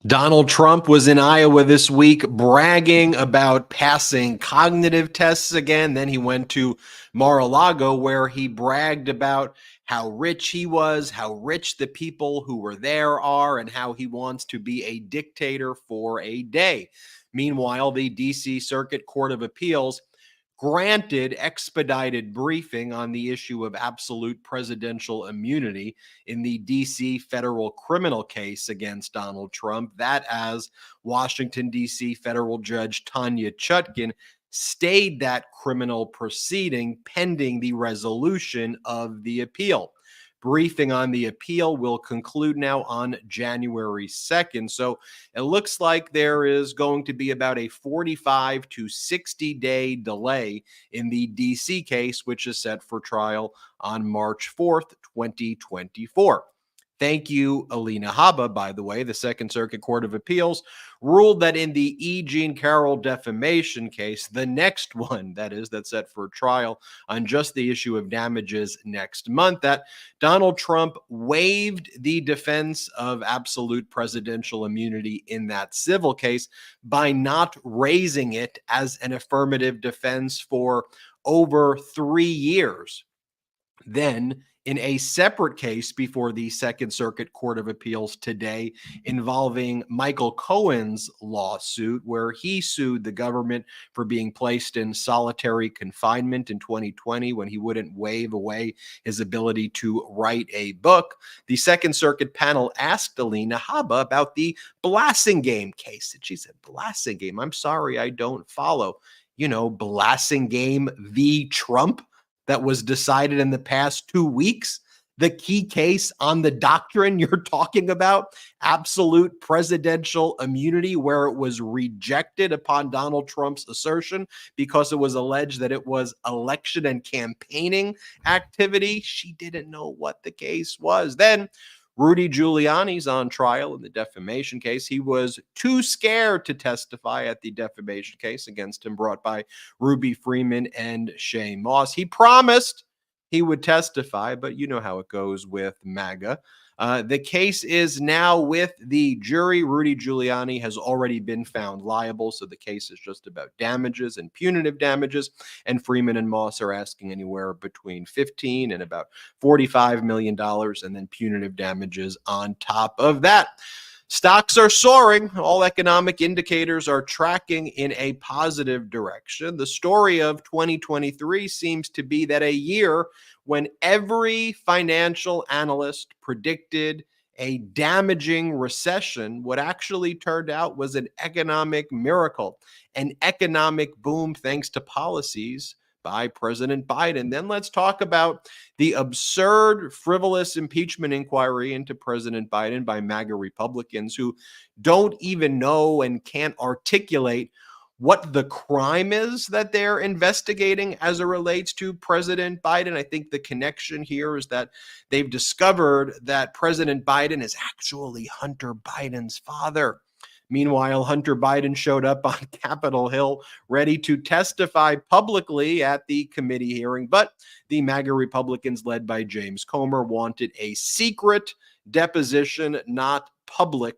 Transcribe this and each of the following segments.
Donald Trump was in Iowa this week bragging about passing cognitive tests again. Then he went to Mar-a-Lago where he bragged about how rich he was, how rich the people who were there are, and how he wants to be a dictator for a day. Meanwhile, the D.C. Circuit Court of Appeals granted expedited briefing on the issue of absolute presidential immunity in the D.C. federal criminal case against Donald Trump. That, as Washington, D.C. federal judge Tanya Chutkan stayed that criminal proceeding pending the resolution of the appeal. Briefing on the appeal will conclude now on January 2nd. So it looks like there is going to be about a 45 to 60 day delay in the DC case, which is set for trial on March 4th, 2024. Thank you, Alina Habba, by the way. The Second Circuit Court of Appeals ruled that in the E. Jean Carroll defamation case, the next one, that's set for trial on just the issue of damages next month, that Donald Trump waived the defense of absolute presidential immunity in that civil case by not raising it as an affirmative defense for over 3 years. Then, in a separate case before the Second Circuit Court of Appeals today involving Michael Cohen's lawsuit, where he sued the government for being placed in solitary confinement in 2020 when he wouldn't waive away his ability to write a book, the Second Circuit panel asked Alina Habba about the Blassingame case. And she said, Blassingame? I'm sorry, I don't follow. Blassingame v. Trump? That was decided in the past 2 weeks, the key case on the doctrine you're talking about, absolute presidential immunity, where it was rejected upon Donald Trump's assertion because it was alleged that it was election and campaigning activity. She didn't know what the case was. Then Rudy Giuliani's on trial in the defamation case. He was too scared to testify at the defamation case against him brought by Ruby Freeman and Shay Moss. He promised he would testify, but you know how it goes with MAGA. The case is now with the jury. Rudy Giuliani has already been found liable, so the case is just about damages and punitive damages, and Freeman and Moss are asking anywhere between $15 and about $45 million, and then punitive damages on top of that. Stocks are soaring. All economic indicators are tracking in a positive direction. The story of 2023 seems to be that a year when every financial analyst predicted a damaging recession, what actually turned out was an economic miracle, an economic boom thanks to policies by President Biden. Then let's talk about the absurd, frivolous impeachment inquiry into President Biden by MAGA Republicans who don't even know and can't articulate what the crime is that they're investigating as it relates to President Biden. I think the connection here is that they've discovered that President Biden is actually Hunter Biden's father. Meanwhile, Hunter Biden showed up on Capitol Hill ready to testify publicly at the committee hearing, but the MAGA Republicans led by James Comer wanted a secret deposition, not public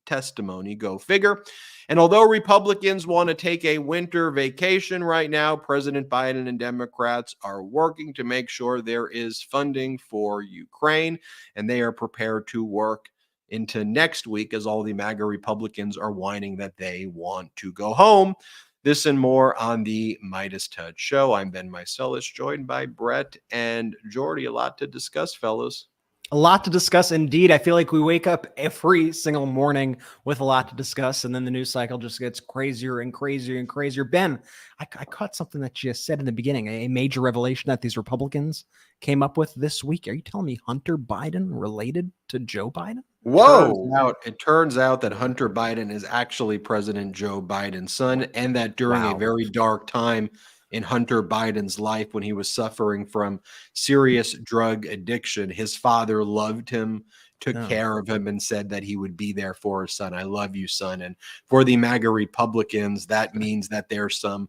testimony. Go figure. And although Republicans want to take a winter vacation right now, President Biden and Democrats are working to make sure there is funding for Ukraine, and they are prepared to work into next week as all the MAGA Republicans are whining that they want to go home. This and more on the MeidasTouch Show. I'm Ben Meiselas, joined by Brett and Jordy. A lot to discuss, fellas. A lot to discuss indeed. I feel like we wake up every single morning with a lot to discuss, and then the news cycle just gets crazier and crazier and crazier. Ben, I caught something that you said in the beginning, a major revelation that these Republicans came up with this week. Are you telling me Hunter Biden related to Joe Biden? Whoa. It turns out that Hunter Biden is actually President Joe Biden's son, and that during a very dark time in Hunter Biden's life when he was suffering from serious drug addiction, his father loved him, took care of him, and said that he would be there for his son. I love you, son. And for the MAGA Republicans, that means that there's some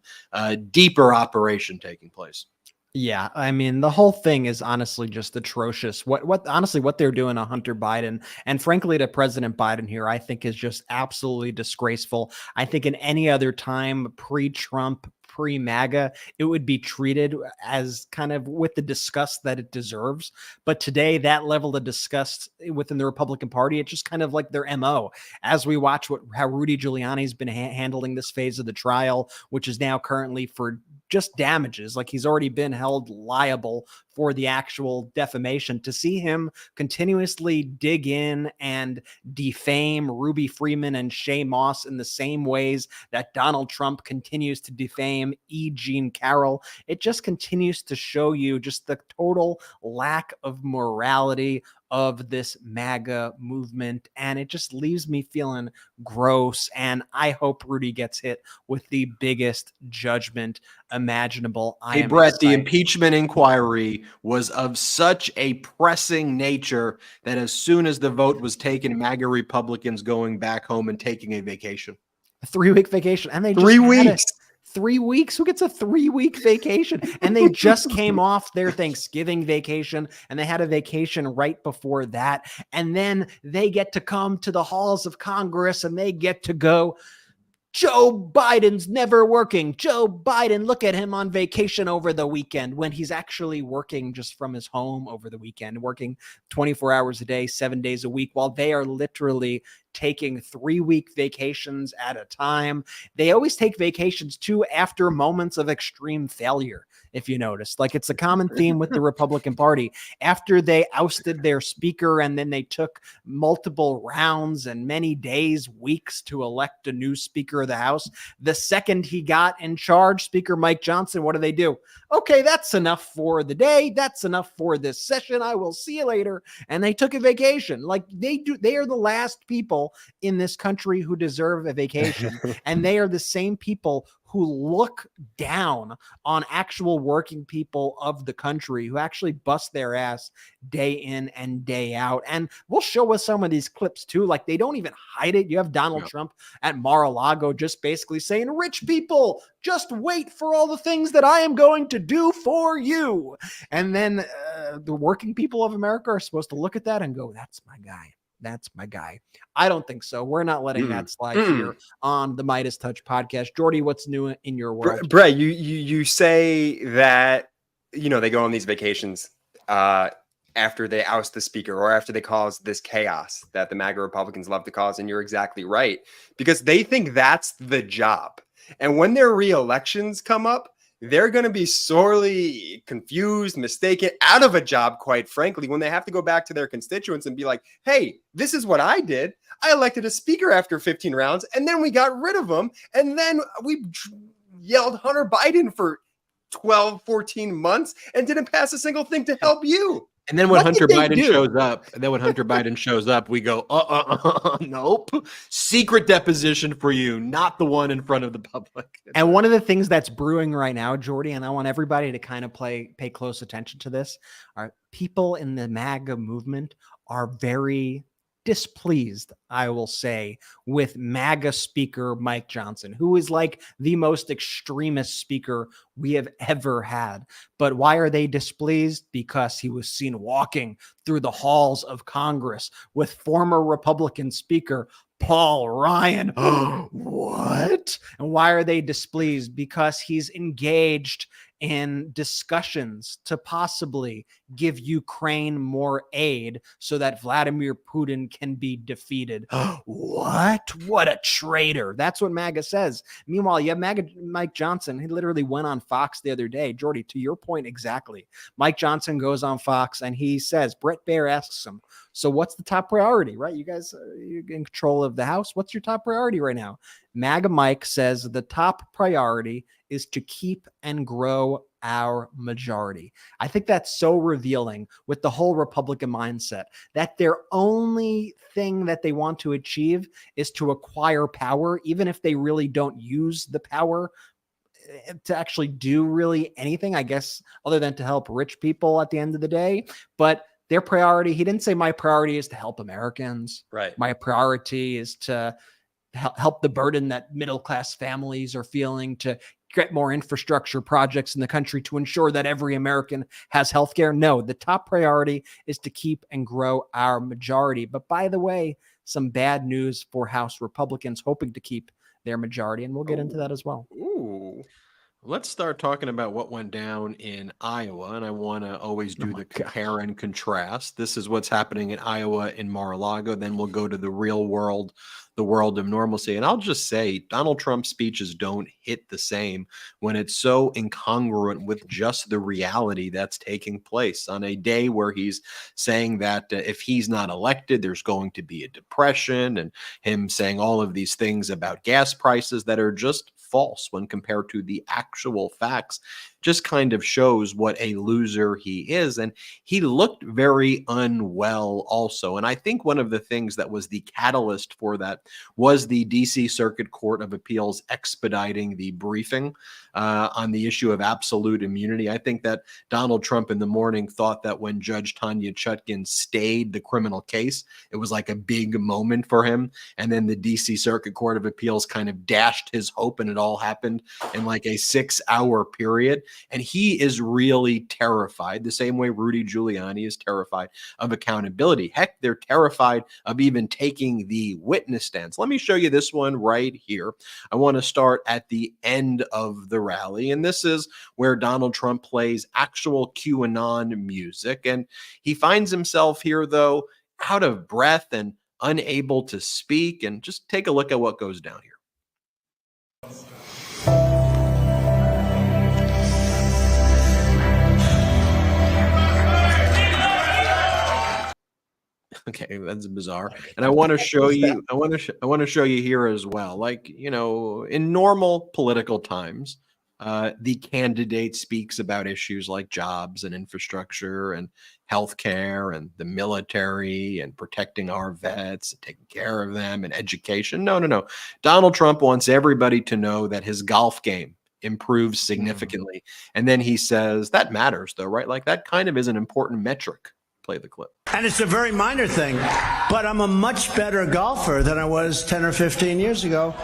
deeper operation taking place. Yeah, I mean, the whole thing is honestly just atrocious. What they're doing to Hunter Biden and frankly to President Biden here, I think is just absolutely disgraceful. I think in any other time, pre-Trump, pre-MAGA, it would be treated as kind of with the disgust that it deserves. But today, that level of disgust within the Republican Party, it's just kind of like their MO. As we watch how Rudy Giuliani's been handling this phase of the trial, which is now currently for just damages, like he's already been held liable for the actual defamation. To see him continuously dig in and defame Ruby Freeman and Shay Moss in the same ways that Donald Trump continues to defame E. Jean Carroll, it just continues to show you just the total lack of morality of this MAGA movement. And it just leaves me feeling gross. And I hope Rudy gets hit with the biggest judgment imaginable. Hey, Brett, the impeachment inquiry was of such a pressing nature that as soon as the vote was taken, MAGA Republicans going back home and taking a vacation. A 3-week vacation. And they just 3 weeks. 3 weeks? Who gets a 3-week vacation? And they just came off their Thanksgiving vacation, and they had a vacation right before that. And then they get to come to the halls of Congress and they get to go, Joe Biden's never working. Joe Biden, look at him on vacation over the weekend, when he's actually working just from his home over the weekend, working 24 hours a day, 7 days a week, while they are literally taking 3-week vacations at a time. They always take vacations too after moments of extreme failure. If you notice, like it's a common theme with the Republican Party. After they ousted their speaker and then they took multiple rounds and many days, weeks to elect a new Speaker of the House, the second he got in charge, Speaker Mike Johnson, what do? Okay, that's enough for the day. That's enough for this session. I will see you later. And they took a vacation. Like they do. They are the last people in this country who deserve a vacation. And they are the same people who look down on actual working people of the country, who actually bust their ass day in and day out. And we'll show us some of these clips too. Like they don't even hide it. You have Donald Trump at Mar-a-Lago just basically saying, rich people, just wait for all the things that I am going to do for you. And then the working people of America are supposed to look at that and go, that's my guy. That's my guy. I don't think so. We're not letting that slide here on the MeidasTouch podcast. Jordy, what's new in your world? Brett, you say that, they go on these vacations after they oust the speaker or after they cause this chaos that the MAGA Republicans love to cause. And you're exactly right, because they think that's the job. And when their re-elections come up, they're going to be sorely confused, mistaken, out of a job, quite frankly, when they have to go back to their constituents and be like, hey, this is what I did. I elected a speaker after 15 rounds, and then we got rid of him. And then we yelled Hunter Biden for 12, 14 months and didn't pass a single thing to help you. And then when Hunter Biden shows up, we go, nope. Secret deposition for you, not the one in front of the public. And one of the things that's brewing right now, Jordy, and I want everybody to kind of pay close attention to this, are people in the MAGA movement are very displeased, I will say, with MAGA speaker Mike Johnson, who is like the most extremist speaker we have ever had. But why are they displeased? Because he was seen walking through the halls of Congress with former Republican Speaker Paul Ryan. What? And why are they displeased? Because he's engaged in discussions to possibly give Ukraine more aid so that Vladimir Putin can be defeated. What? What a traitor. That's what MAGA says. Meanwhile, you have MAGA Mike Johnson. He literally went on Fox the other day. Jordy, to your point exactly. Mike Johnson goes on Fox and he says, Brett Baier asks him, so what's the top priority, right? You guys are in control of the House. What's your top priority right now? MAGA Mike says the top priority is to keep and grow our majority. I think that's so revealing with the whole Republican mindset, that their only thing that they want to achieve is to acquire power, even if they really don't use the power to actually do really anything, I guess, other than to help rich people at the end of the day. But their priority, he didn't say my priority is to help Americans. Right. My priority is to help the burden that middle-class families are feeling, to get more infrastructure projects in the country to ensure that every American has healthcare. No, the top priority is to keep and grow our majority. But by the way, some bad news for House Republicans hoping to keep their majority, and we'll get into that as well. Ooh. Let's start talking about what went down in Iowa, and I want to always do the compare and contrast. This is what's happening in Iowa in Mar-a-Lago. Then we'll go to the real world, the world of normalcy. And I'll just say Donald Trump's speeches don't hit the same when it's so incongruent with just the reality that's taking place on a day where he's saying that if he's not elected, there's going to be a depression, and him saying all of these things about gas prices that are just false when compared to the actual facts. Just kind of shows what a loser he is. And he looked very unwell also. And I think one of the things that was the catalyst for that was the DC Circuit Court of Appeals expediting the briefing on the issue of absolute immunity. I think that Donald Trump in the morning thought that when Judge Tanya Chutkan stayed the criminal case, it was like a big moment for him. And then the DC Circuit Court of Appeals kind of dashed his hope, and it all happened in like a 6-hour period. And he is really terrified, the same way Rudy Giuliani is terrified of accountability. Heck, they're terrified of even taking the witness stands. Let me show you this one right here. I want to start at the end of the rally. And this is where Donald Trump plays actual QAnon music. And he finds himself here, though, out of breath and unable to speak. And just take a look at what goes down here. Okay, that's bizarre. And I want to show you, I want to show you here as well. Like, you know, in normal political times, the candidate speaks about issues like jobs and infrastructure and healthcare and the military and protecting our vets and taking care of them and education. No. Donald Trump wants everybody to know that his golf game improves significantly. And then he says, that matters though, right? Like that kind of is an important metric. Play the clip. And it's a very minor thing, but I'm a much better golfer than I was 10 or 15 years ago.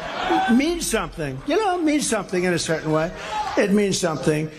It means something. You know, it means something in a certain way. It means something.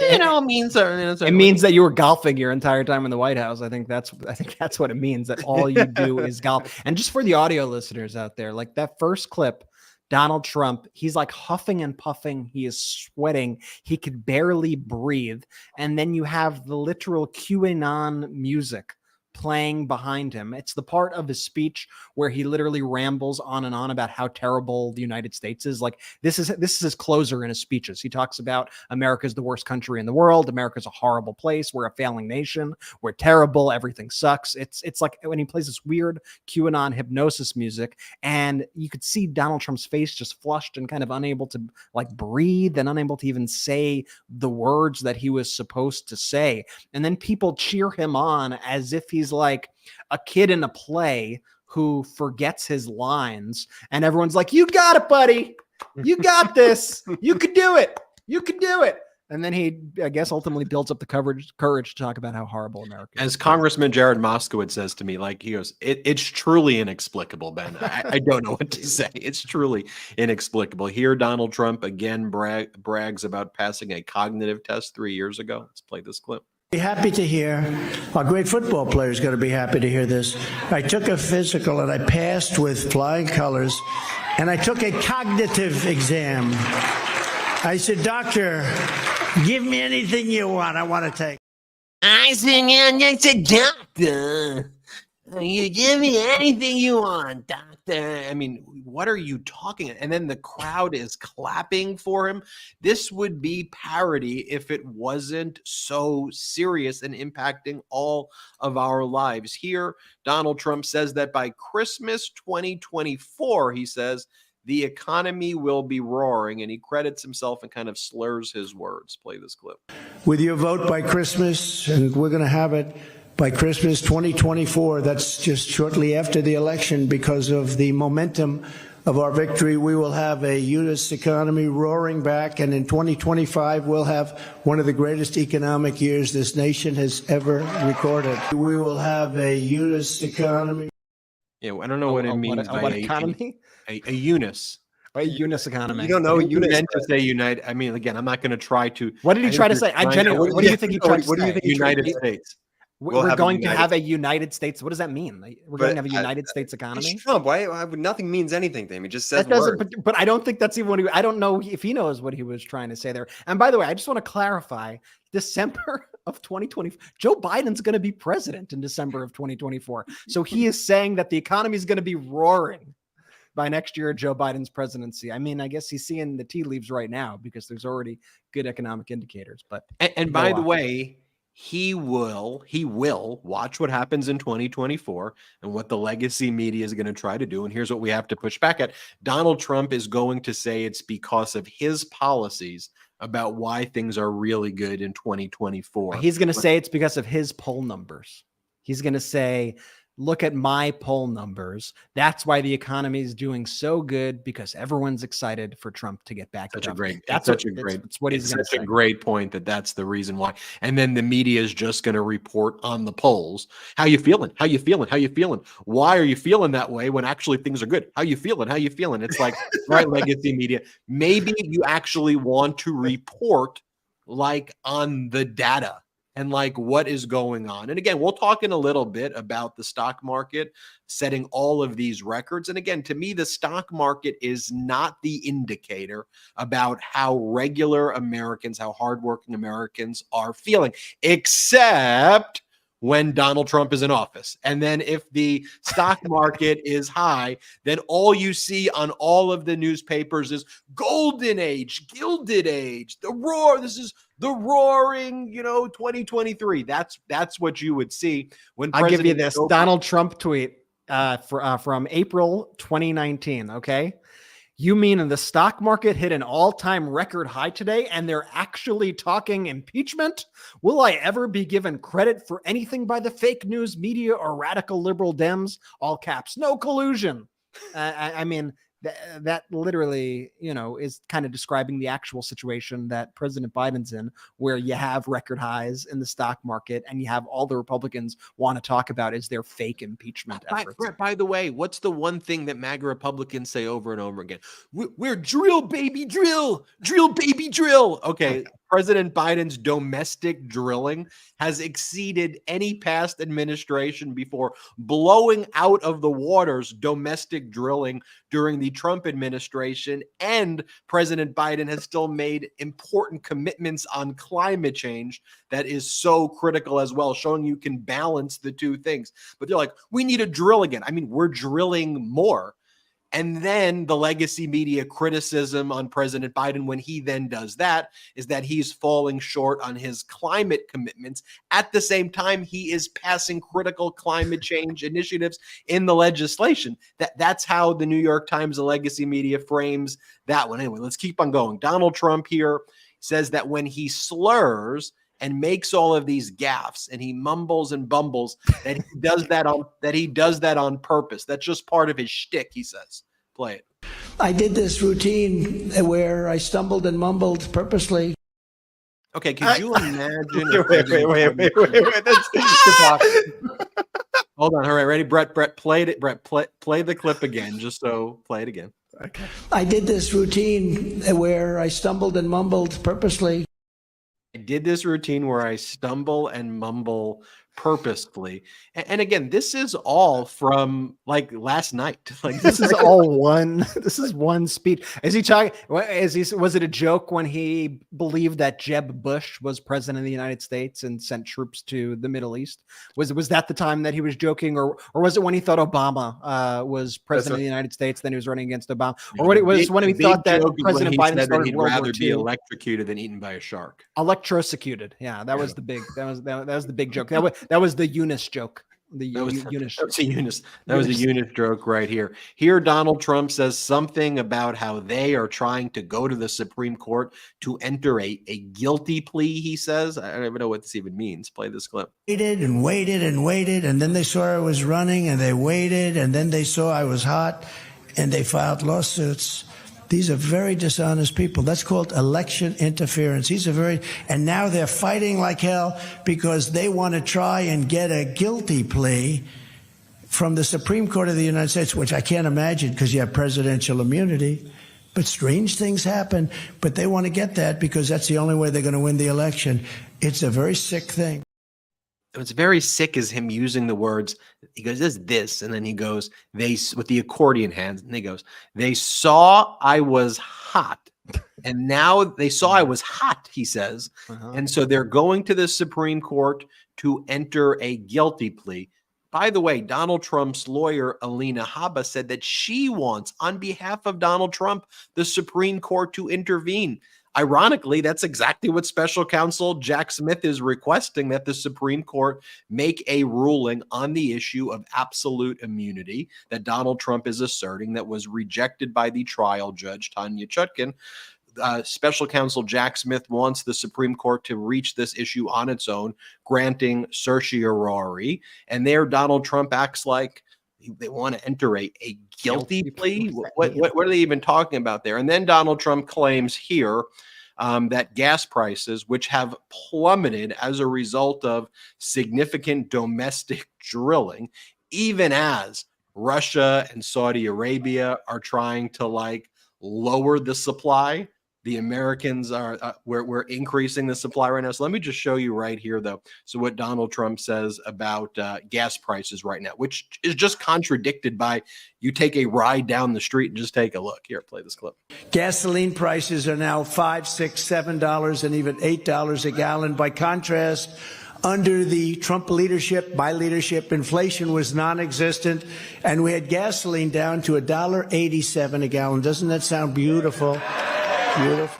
You know, it means it means that you were golfing your entire time in the White House. I think that's what it means, that all you do is golf. And just for the audio listeners out there, like that first clip, Donald Trump, he's like huffing and puffing. He is sweating. He could barely breathe. And then you have the literal QAnon music playing behind him. It's the part of his speech where he literally rambles on and on about how terrible the United States is. Like this is his closer in his speeches. He talks about America's the worst country in the world. America's a horrible place. We're a failing nation. We're terrible. Everything sucks. It's like when he plays this weird QAnon hypnosis music, and you could see Donald Trump's face just flushed and kind of unable to like breathe and unable to even say the words that he was supposed to say. And then people cheer him on as if he's like a kid in a play who forgets his lines, and everyone's like, you got it, buddy. You got this. You could do it. You could do it. And then he, I guess, ultimately builds up the courage to talk about how horrible America is. As Congressman Jared Moskowitz says to me, like he goes, it's truly inexplicable, Ben. I don't know what to say. It's truly inexplicable. Here, Donald Trump again brags about passing a cognitive test 3 years ago. Let's play this clip. Be happy to hear, our great football players going to be happy to hear this. I took a physical and I passed with flying colors, and I took a cognitive exam. I said, doctor, give me anything you want. I want to take. I said, doctor, you give me anything you want, doctor. I mean, what are you talking? And then the crowd is clapping for him. This would be parody if it wasn't so serious and impacting all of our lives. Here, Donald Trump says that by Christmas 2024, he says, the economy will be roaring, and he credits himself and kind of slurs his words. Play this clip. With your vote by Christmas, and we're going to have it by Christmas 2024, that's just shortly after the election, because of the momentum of our victory, we will have a U.S. economy roaring back, and in 2025, we'll have one of the greatest economic years this nation has ever recorded. We will have a U.S. economy. Yeah, I don't know what it means by economy? A Eunice. Eunice economy. You don't know You Eunice. meant to say United. I mean, again, I'm not going to try to. What did he try to say? I genuinely. What do you think he tried to say? What do you think he tried United to say? States. We'll We're have a going to United- have a United States. What does that mean? We're going to have a United States economy. It's Trump. Why would nothing means anything to him? He just says That doesn't, words. but I don't think that's even what I don't know if he knows what he was trying to say there. And by the way, I just want to clarify December of 2020, Joe Biden's going to be president in December of 2024. So he is saying that the economy is going to be roaring by next year, Joe Biden's presidency. I mean, I guess he's seeing the tea leaves right now because there's already good economic indicators, but And by the way, he will watch what happens in 2024 and what the legacy media is going to try to do. And here's what we have to push back at. Donald Trump is going to say it's because of his policies about why things are really good in 2024. he's going to say it's because of his poll numbers. He's going to say, look at my poll numbers. That's why the economy is doing so good, because everyone's excited for Trump to get back. Such in a great, That's such a great, it's what he's it's going to such say. a great point that's the reason why. And then the media is just going to report on the polls. How you feeling? How you feeling? How you feeling? Why are you feeling that way when actually things are good? How you feeling? How you feeling? It's like, right, legacy media. Maybe you actually want to report like on the data and like what is going on. And again, we'll talk in a little bit about the stock market setting all of these records. And again, to me, the stock market is not the indicator about how regular Americans, how hardworking Americans are feeling, except when Donald Trump is in office. And then if the stock market is high, then all you see on all of the newspapers is golden age, gilded age, the roar. This is the roaring, 2023. That's what you would see when I'll give you President this Joe- Donald Trump tweet from April 2019. Okay. You mean the stock market hit an all-time record high today and they're actually talking impeachment? Will I ever be given credit for anything by the fake news media or radical liberal Dems? All caps, no collusion. I mean, that literally, is kind of describing the actual situation that President Biden's in, where you have record highs in the stock market and you have all the Republicans want to talk about is their fake impeachment efforts. By the way, what's the one thing that MAGA Republicans say over and over again? We're drill, baby, drill, baby, drill. Okay, President Biden's domestic drilling has exceeded any past administration before, blowing out of the waters domestic drilling during the Trump administration. And President Biden has still made important commitments on climate change that is so critical as well, showing you can balance the two things. But they're like, we need to drill again. I mean, we're drilling more. And then the legacy media criticism on President Biden when he then does that is that he's falling short on his climate commitments. At the same time, he is passing critical climate change initiatives in the legislation. That's how the New York Times, the legacy media, frames that one. Anyway, let's keep on going. Donald Trump here says that when he slurs and makes all of these gaffes and he mumbles and bumbles, that he does that on purpose. That's just part of his shtick, he says. Play it. I did this routine where I stumbled and mumbled purposely. Okay, could you imagine? Wait. That's Hold on. All right, ready? Brett, play it. Brett, play the clip again, just so play it again. Okay. I did this routine where I stumbled and mumbled purposely. I did this routine where I stumble and mumble purposefully. And again, this is all from like last night. Like This is all one. This is one speech. Is he talking? Was it a joke when he believed that Jeb Bush was president of the United States and sent troops to the Middle East? Was that the time that he was joking, or was it when he thought Obama was president of the United States? Then he was running against Obama, or what it was when he thought that President Biden started World War be II? electrocuted than eaten by a shark. Electrocuted. Yeah, that was the big. That was the big joke. That was the Eunice joke. That was a Eunice joke right here. Here, Donald Trump says something about how they are trying to go to the Supreme Court to enter a guilty plea, he says. I don't even know what this even means. Play this clip. Waited and waited and waited, and then they saw I was running, and they waited, and then they saw I was hot, and they filed lawsuits. These are very dishonest people. That's called election interference. And now they're fighting like hell because they want to try and get a guilty plea from the Supreme Court of the United States, which I can't imagine because you have presidential immunity. But strange things happen, but they want to get that because that's the only way they're going to win the election. It's a very sick thing. What's very sick is him using the words. He goes, this, and then he goes, they, with the accordion hands, and he goes, they saw I was hot, and now they saw I was hot, he says. And so they're going to the Supreme Court to enter a guilty plea. By the way, Donald Trump's lawyer, Alina Habba, said that she wants, on behalf of Donald Trump, the Supreme Court to intervene. Ironically, that's exactly what special counsel Jack Smith is requesting, that the Supreme Court make a ruling on the issue of absolute immunity that Donald Trump is asserting that was rejected by the trial judge, Tanya Chutkan. Special counsel Jack Smith wants the Supreme Court to reach this issue on its own, granting certiorari. And there Donald Trump acts like they want to enter a guilty plea. What are they even talking about there? And then Donald Trump claims here that gas prices, which have plummeted as a result of significant domestic drilling, even as Russia and Saudi Arabia are trying to lower the supply. The Americans are, we're increasing the supply right now. So let me just show you right here, though. So what Donald Trump says about gas prices right now, which is just contradicted by, you take a ride down the street and just take a look. Here, play this clip. Gasoline prices are now $5, $6, $7, and even $8 a gallon. By contrast, under the Trump leadership, my leadership, inflation was non-existent, and we had gasoline down to $1.87 a gallon. Doesn't that sound beautiful? Beautiful.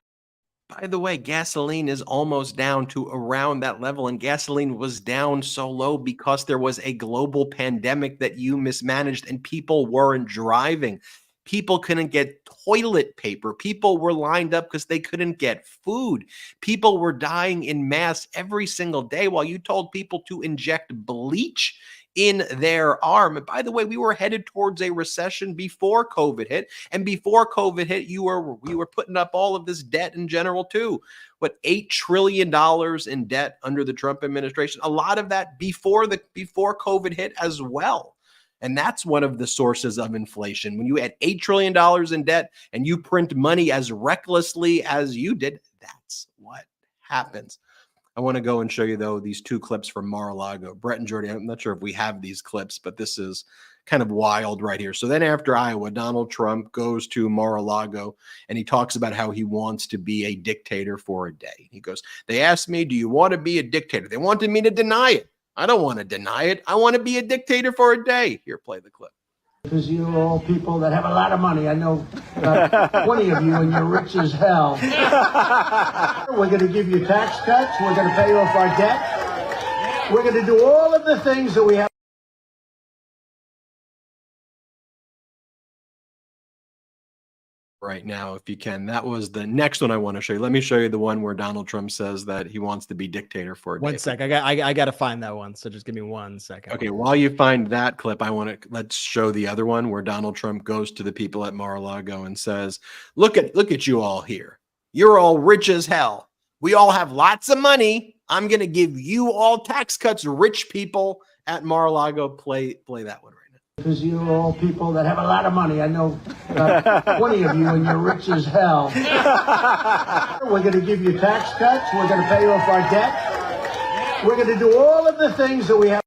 By the way, gasoline is almost down to around that level, and gasoline was down so low because there was a global pandemic that you mismanaged and people weren't driving. People couldn't get toilet paper. People were lined up because they couldn't get food. People were dying in mass every single day while you told people to inject bleach in their arm. And by the way, we were headed towards a recession before COVID hit. And before COVID hit, we were putting up all of this debt in general too. What, $8 trillion in debt under the Trump administration? A lot of that before COVID hit as well. And that's one of the sources of inflation. When you add $8 trillion in debt and you print money as recklessly as you did, that's what happens. I want to go and show you, though, these two clips from Mar-a-Lago. Brett and Jordy, I'm not sure if we have these clips, but this is kind of wild right here. So then after Iowa, Donald Trump goes to Mar-a-Lago and he talks about how he wants to be a dictator for a day. He goes, they asked me, do you want to be a dictator? They wanted me to deny it. I don't want to deny it. I want to be a dictator for a day. Here, play the clip. Because you're all people that have a lot of money. I know 20 of you, and you're rich as hell. We're going to give you tax cuts. We're going to pay off our debt. We're going to do all of the things that we have. Right now, if you can. That was the next one I want to show you. Let me show you the one where Donald Trump says that he wants to be dictator for a day. One sec. I got to find that one. So just give me 1 second. Okay, while you find that clip, let's show the other one where Donald Trump goes to the people at Mar-a-Lago and says, look at you all here. You're all rich as hell. We all have lots of money. I'm going to give you all tax cuts, rich people at Mar-a-Lago. Play that one right now. Because you're all people that have a lot of money. I know 20 of you, and you're rich as hell. We're going to give you tax cuts. We're going to pay off our debt. We're going to do all of the things that we have.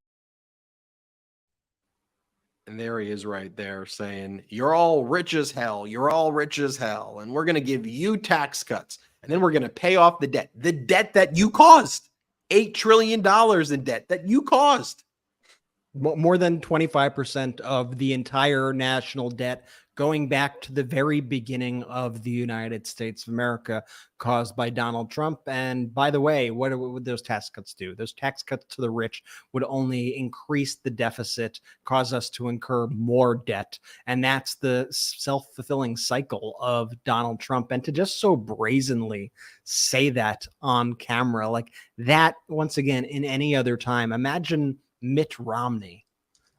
And there he is right there saying, you're all rich as hell. You're all rich as hell. And we're going to give you tax cuts. And then we're going to pay off the debt that you caused. $8 trillion in debt that you caused. More than 25% of the entire national debt going back to the very beginning of the United States of America, caused by Donald Trump. And by the way, what would those tax cuts do? Those tax cuts to the rich would only increase the deficit, cause us to incur more debt. And that's the self-fulfilling cycle of Donald Trump. And to just so brazenly say that on camera, like that, once again, in any other time, imagine Mitt Romney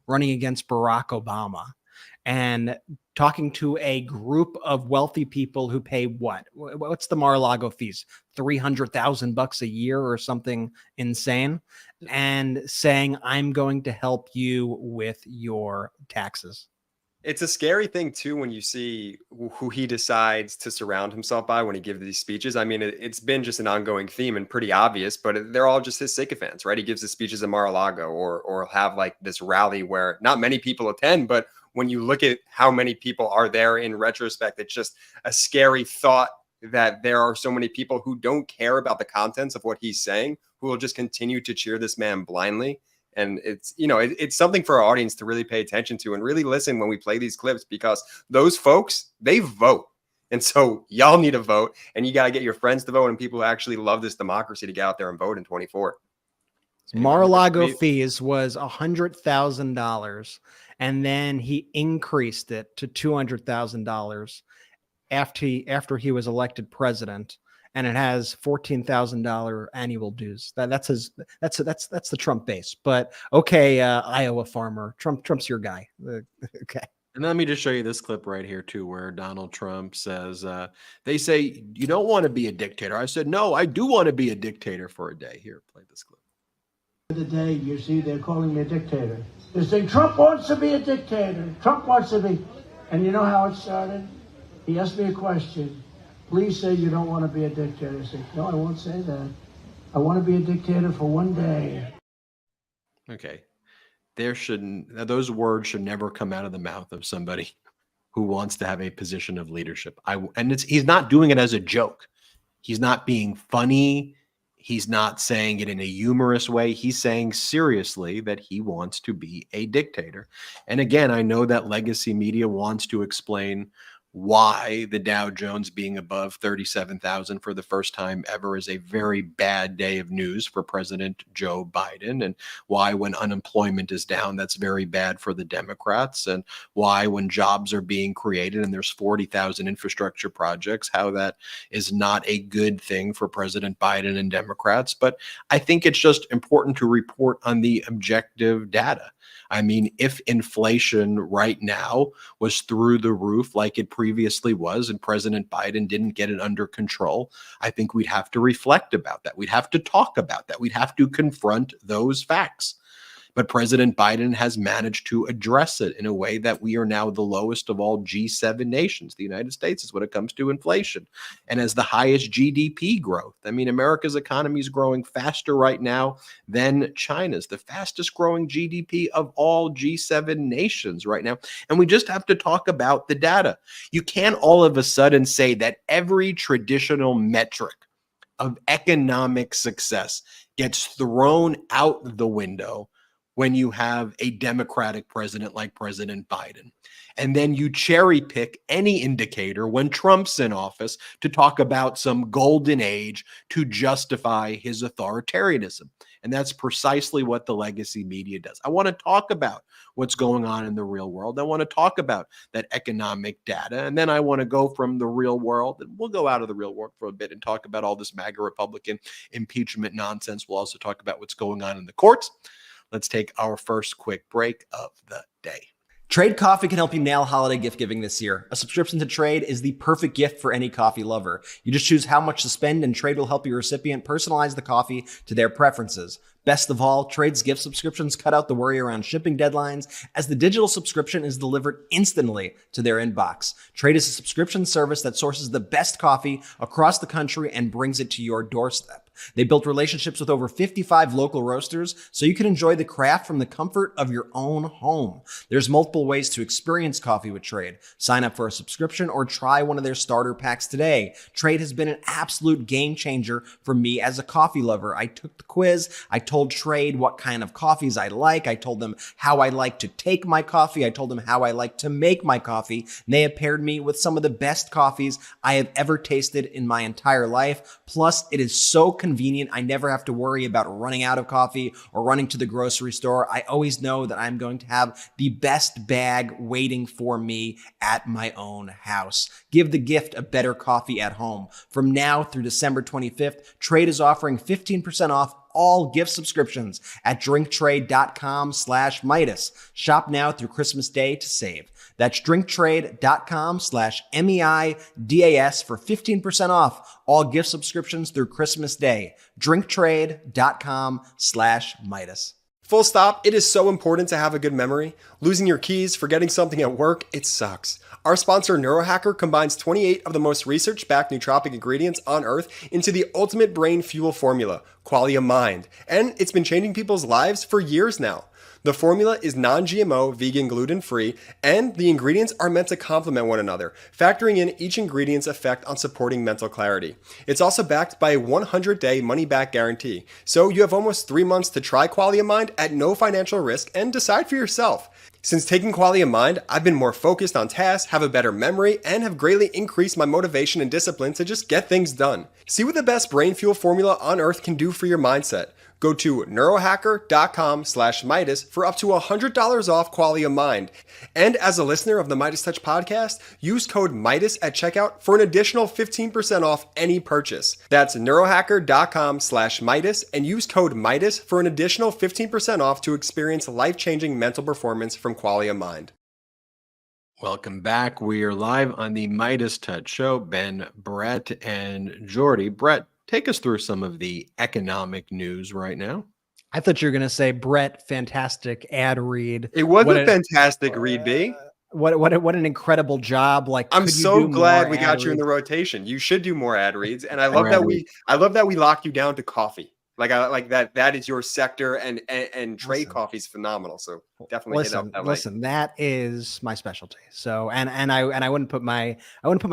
running against Barack Obama and talking to a group of wealthy people who pay what's the Mar-a-Lago fees? $300,000 a year or something insane, and saying, I'm going to help you with your taxes. It's a scary thing too when you see who he decides to surround himself by when he gives these speeches. I mean, it's been just an ongoing theme and pretty obvious, but they're all just his sycophants, right? He gives his speeches at Mar-a-Lago or have like this rally where not many people attend, but when you look at how many people are there in retrospect, it's just a scary thought that there are so many people who don't care about the contents of what he's saying, who will just continue to cheer this man blindly. And it's, it's something for our audience to really pay attention to and really listen when we play these clips, because those folks, they vote. And so y'all need to vote, and you got to get your friends to vote and people who actually love this democracy to get out there and vote in 24. Mar-a-Lago fees was $100,000, and then he increased it to $200,000 after he was elected president. And it has $14,000 annual dues. That's the Trump base. But okay, Iowa farmer, Trump's your guy. Okay. And let me just show you this clip right here too, where Donald Trump says, "They say you don't want to be a dictator." I said, "No, I do want to be a dictator for a day." Here, play this clip. The day you see they're calling me a dictator. They're saying Trump wants to be a dictator. Trump wants to be, and you know how it started? He asked me a question. Please say you don't want to be a dictator. I said, no, I won't say that. I want to be a dictator for one day. Okay. Those words should never come out of the mouth of somebody who wants to have a position of leadership. He's not doing it as a joke. He's not being funny. He's not saying it in a humorous way. He's saying seriously that he wants to be a dictator. And again, I know that legacy media wants to explain why the Dow Jones being above 37,000 for the first time ever is a very bad day of news for President Joe Biden, and why when unemployment is down, that's very bad for the Democrats, and why when jobs are being created and there's 40,000 infrastructure projects, how that is not a good thing for President Biden and Democrats. But I think it's just important to report on the objective data. I mean, if inflation right now was through the roof like it previously was, and President Biden didn't get it under control, I think we'd have to reflect about that. We'd have to talk about that. We'd have to confront those facts. But President Biden has managed to address it in a way that we are now the lowest of all G7 nations. The United States is when it comes to inflation, and has the highest GDP growth. I mean, America's economy is growing faster right now than China's, the fastest growing GDP of all G7 nations right now. And we just have to talk about the data. You can't all of a sudden say that every traditional metric of economic success gets thrown out the window when you have a Democratic president like President Biden. And then you cherry pick any indicator when Trump's in office to talk about some golden age to justify his authoritarianism. And that's precisely what the legacy media does. I want to talk about what's going on in the real world. I want to talk about that economic data. And then I want to go from the real world, and we'll go out of the real world for a bit and talk about all this MAGA Republican impeachment nonsense. We'll also talk about what's going on in the courts. Let's take our first quick break of the day. Trade Coffee can help you nail holiday gift giving this year. A subscription to Trade is the perfect gift for any coffee lover. You just choose how much to spend, and Trade will help your recipient personalize the coffee to their preferences. Best of all, Trade's gift subscriptions cut out the worry around shipping deadlines, as the digital subscription is delivered instantly to their inbox. Trade is a subscription service that sources the best coffee across the country and brings it to your doorstep. They built relationships with over 55 local roasters, so you can enjoy the craft from the comfort of your own home. There's multiple ways to experience coffee with Trade. Sign up for a subscription or try one of their starter packs today. Trade has been an absolute game changer for me as a coffee lover. I took the quiz. I told Trade what kind of coffees I like. I told them how I like to take my coffee. I told them how I like to make my coffee. And they have paired me with some of the best coffees I have ever tasted in my entire life. Plus, it is so convenient. I never have to worry about running out of coffee or running to the grocery store. I always know that I'm going to have the best bag waiting for me at my own house. Give the gift of better coffee at home. From now through December 25th, Trade is offering 15% off all gift subscriptions at drinktrade.com/Meidas. Shop now through Christmas Day to save. That's drinktrade.com/MEIDAS for 15% off all gift subscriptions through Christmas Day. drinktrade.com/Meidas. Full stop. It is so important to have a good memory. Losing your keys, forgetting something at work, it sucks. Our sponsor, Neurohacker, combines 28 of the most research-backed nootropic ingredients on Earth into the ultimate brain fuel formula, Qualia Mind. And it's been changing people's lives for years now. The formula is non-GMO, vegan, gluten-free, and the ingredients are meant to complement one another, factoring in each ingredient's effect on supporting mental clarity. It's also backed by a 100-day money-back guarantee, so you have almost 3 months to try Qualia Mind at no financial risk and decide for yourself. Since taking Qualia Mind, I've been more focused on tasks, have a better memory, and have greatly increased my motivation and discipline to just get things done. See what the best brain fuel formula on Earth can do for your mindset. Go to neurohacker.com/Meidas for up to $100 off Qualia Mind. And as a listener of the MeidasTouch Podcast, use code Meidas at checkout for an additional 15% off any purchase. That's neurohacker.com/Meidas and use code Meidas for an additional 15% off to experience life-changing mental performance from Qualia Mind. Welcome back. We are live on the MeidasTouch Show. Ben, Brett, and Jordy. Brett, take us through some of the economic news right now. I thought you were going to say, Brett, fantastic ad read. It was a fantastic read, B. What an incredible job! Like, I'm could you so do glad more we ad got you in reads? the rotation. You should do more ad reads, and I love that we locked you down to coffee. Like that is your sector, and trade coffee is phenomenal. So definitely hit up that. Listen, that is my specialty. So and I wouldn't put my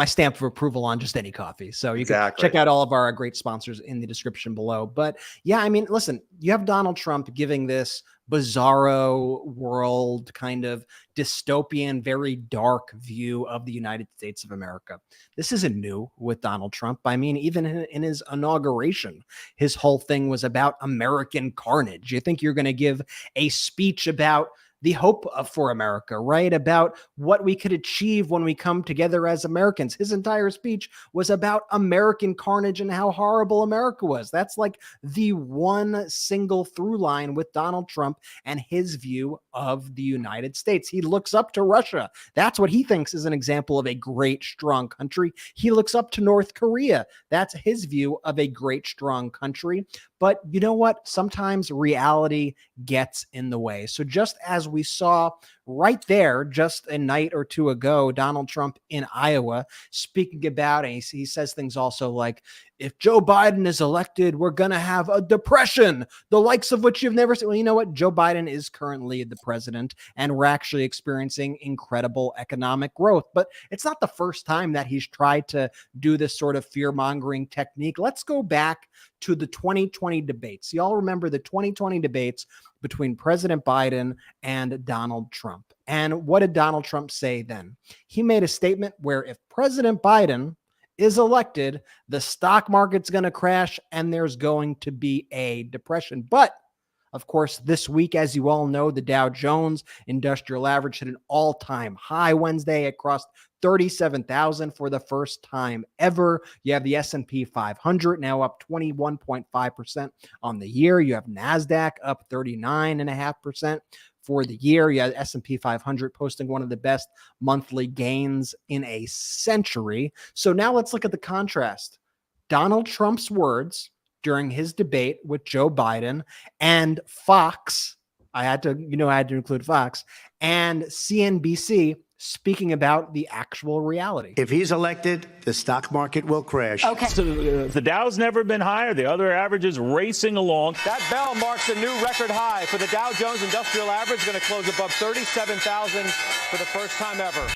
stamp of approval on just any coffee. So you can check out all of our great sponsors in the description below. But yeah, I mean, listen, you have Donald Trump giving this bizarro world kind of dystopian, very dark view of the United States of America. This isn't new with Donald Trump. I mean, even in his inauguration, his whole thing was about American carnage. You think you're going to give a speech about the hope for America, right? About what we could achieve when we come together as Americans. His entire speech was about American carnage and how horrible America was. That's like the one single through line with Donald Trump and his view of the United States. He looks up to Russia. That's what he thinks is an example of a great, strong country. He looks up to North Korea. That's his view of a great, strong country. But you know what? Sometimes reality gets in the way. So just as we saw right there just a night or two ago, Donald Trump in Iowa speaking about, and he says things also like, if Joe Biden is elected, we're going to have a depression, the likes of which you've never seen. Well, you know what? Joe Biden is currently the president, and we're actually experiencing incredible economic growth. But it's not the first time that he's tried to do this sort of fear-mongering technique. Let's go back to the 2020 debates. Y'all remember the 2020 debates between President Biden and Donald Trump. And what did Donald Trump say then? He made a statement where if President Biden is elected, the stock market's going to crash and there's going to be a depression. But of course, this week, as you all know, the Dow Jones Industrial Average hit an all-time high Wednesday. It crossed 37,000 for the first time ever. You have the S&P 500 now up 21.5% on the year. You have NASDAQ up 39.5% for the year. You have S&P 500 posting one of the best monthly gains in a century. So now let's look at the contrast. Donald Trump's words during his debate with Joe Biden and Fox, I had to include Fox, and CNBC speaking about the actual reality. If he's elected, the stock market will crash. Okay. So, the Dow's never been higher. The other averages racing along. That bell marks a new record high for the Dow Jones Industrial Average, going to close above 37,000 for the first time ever.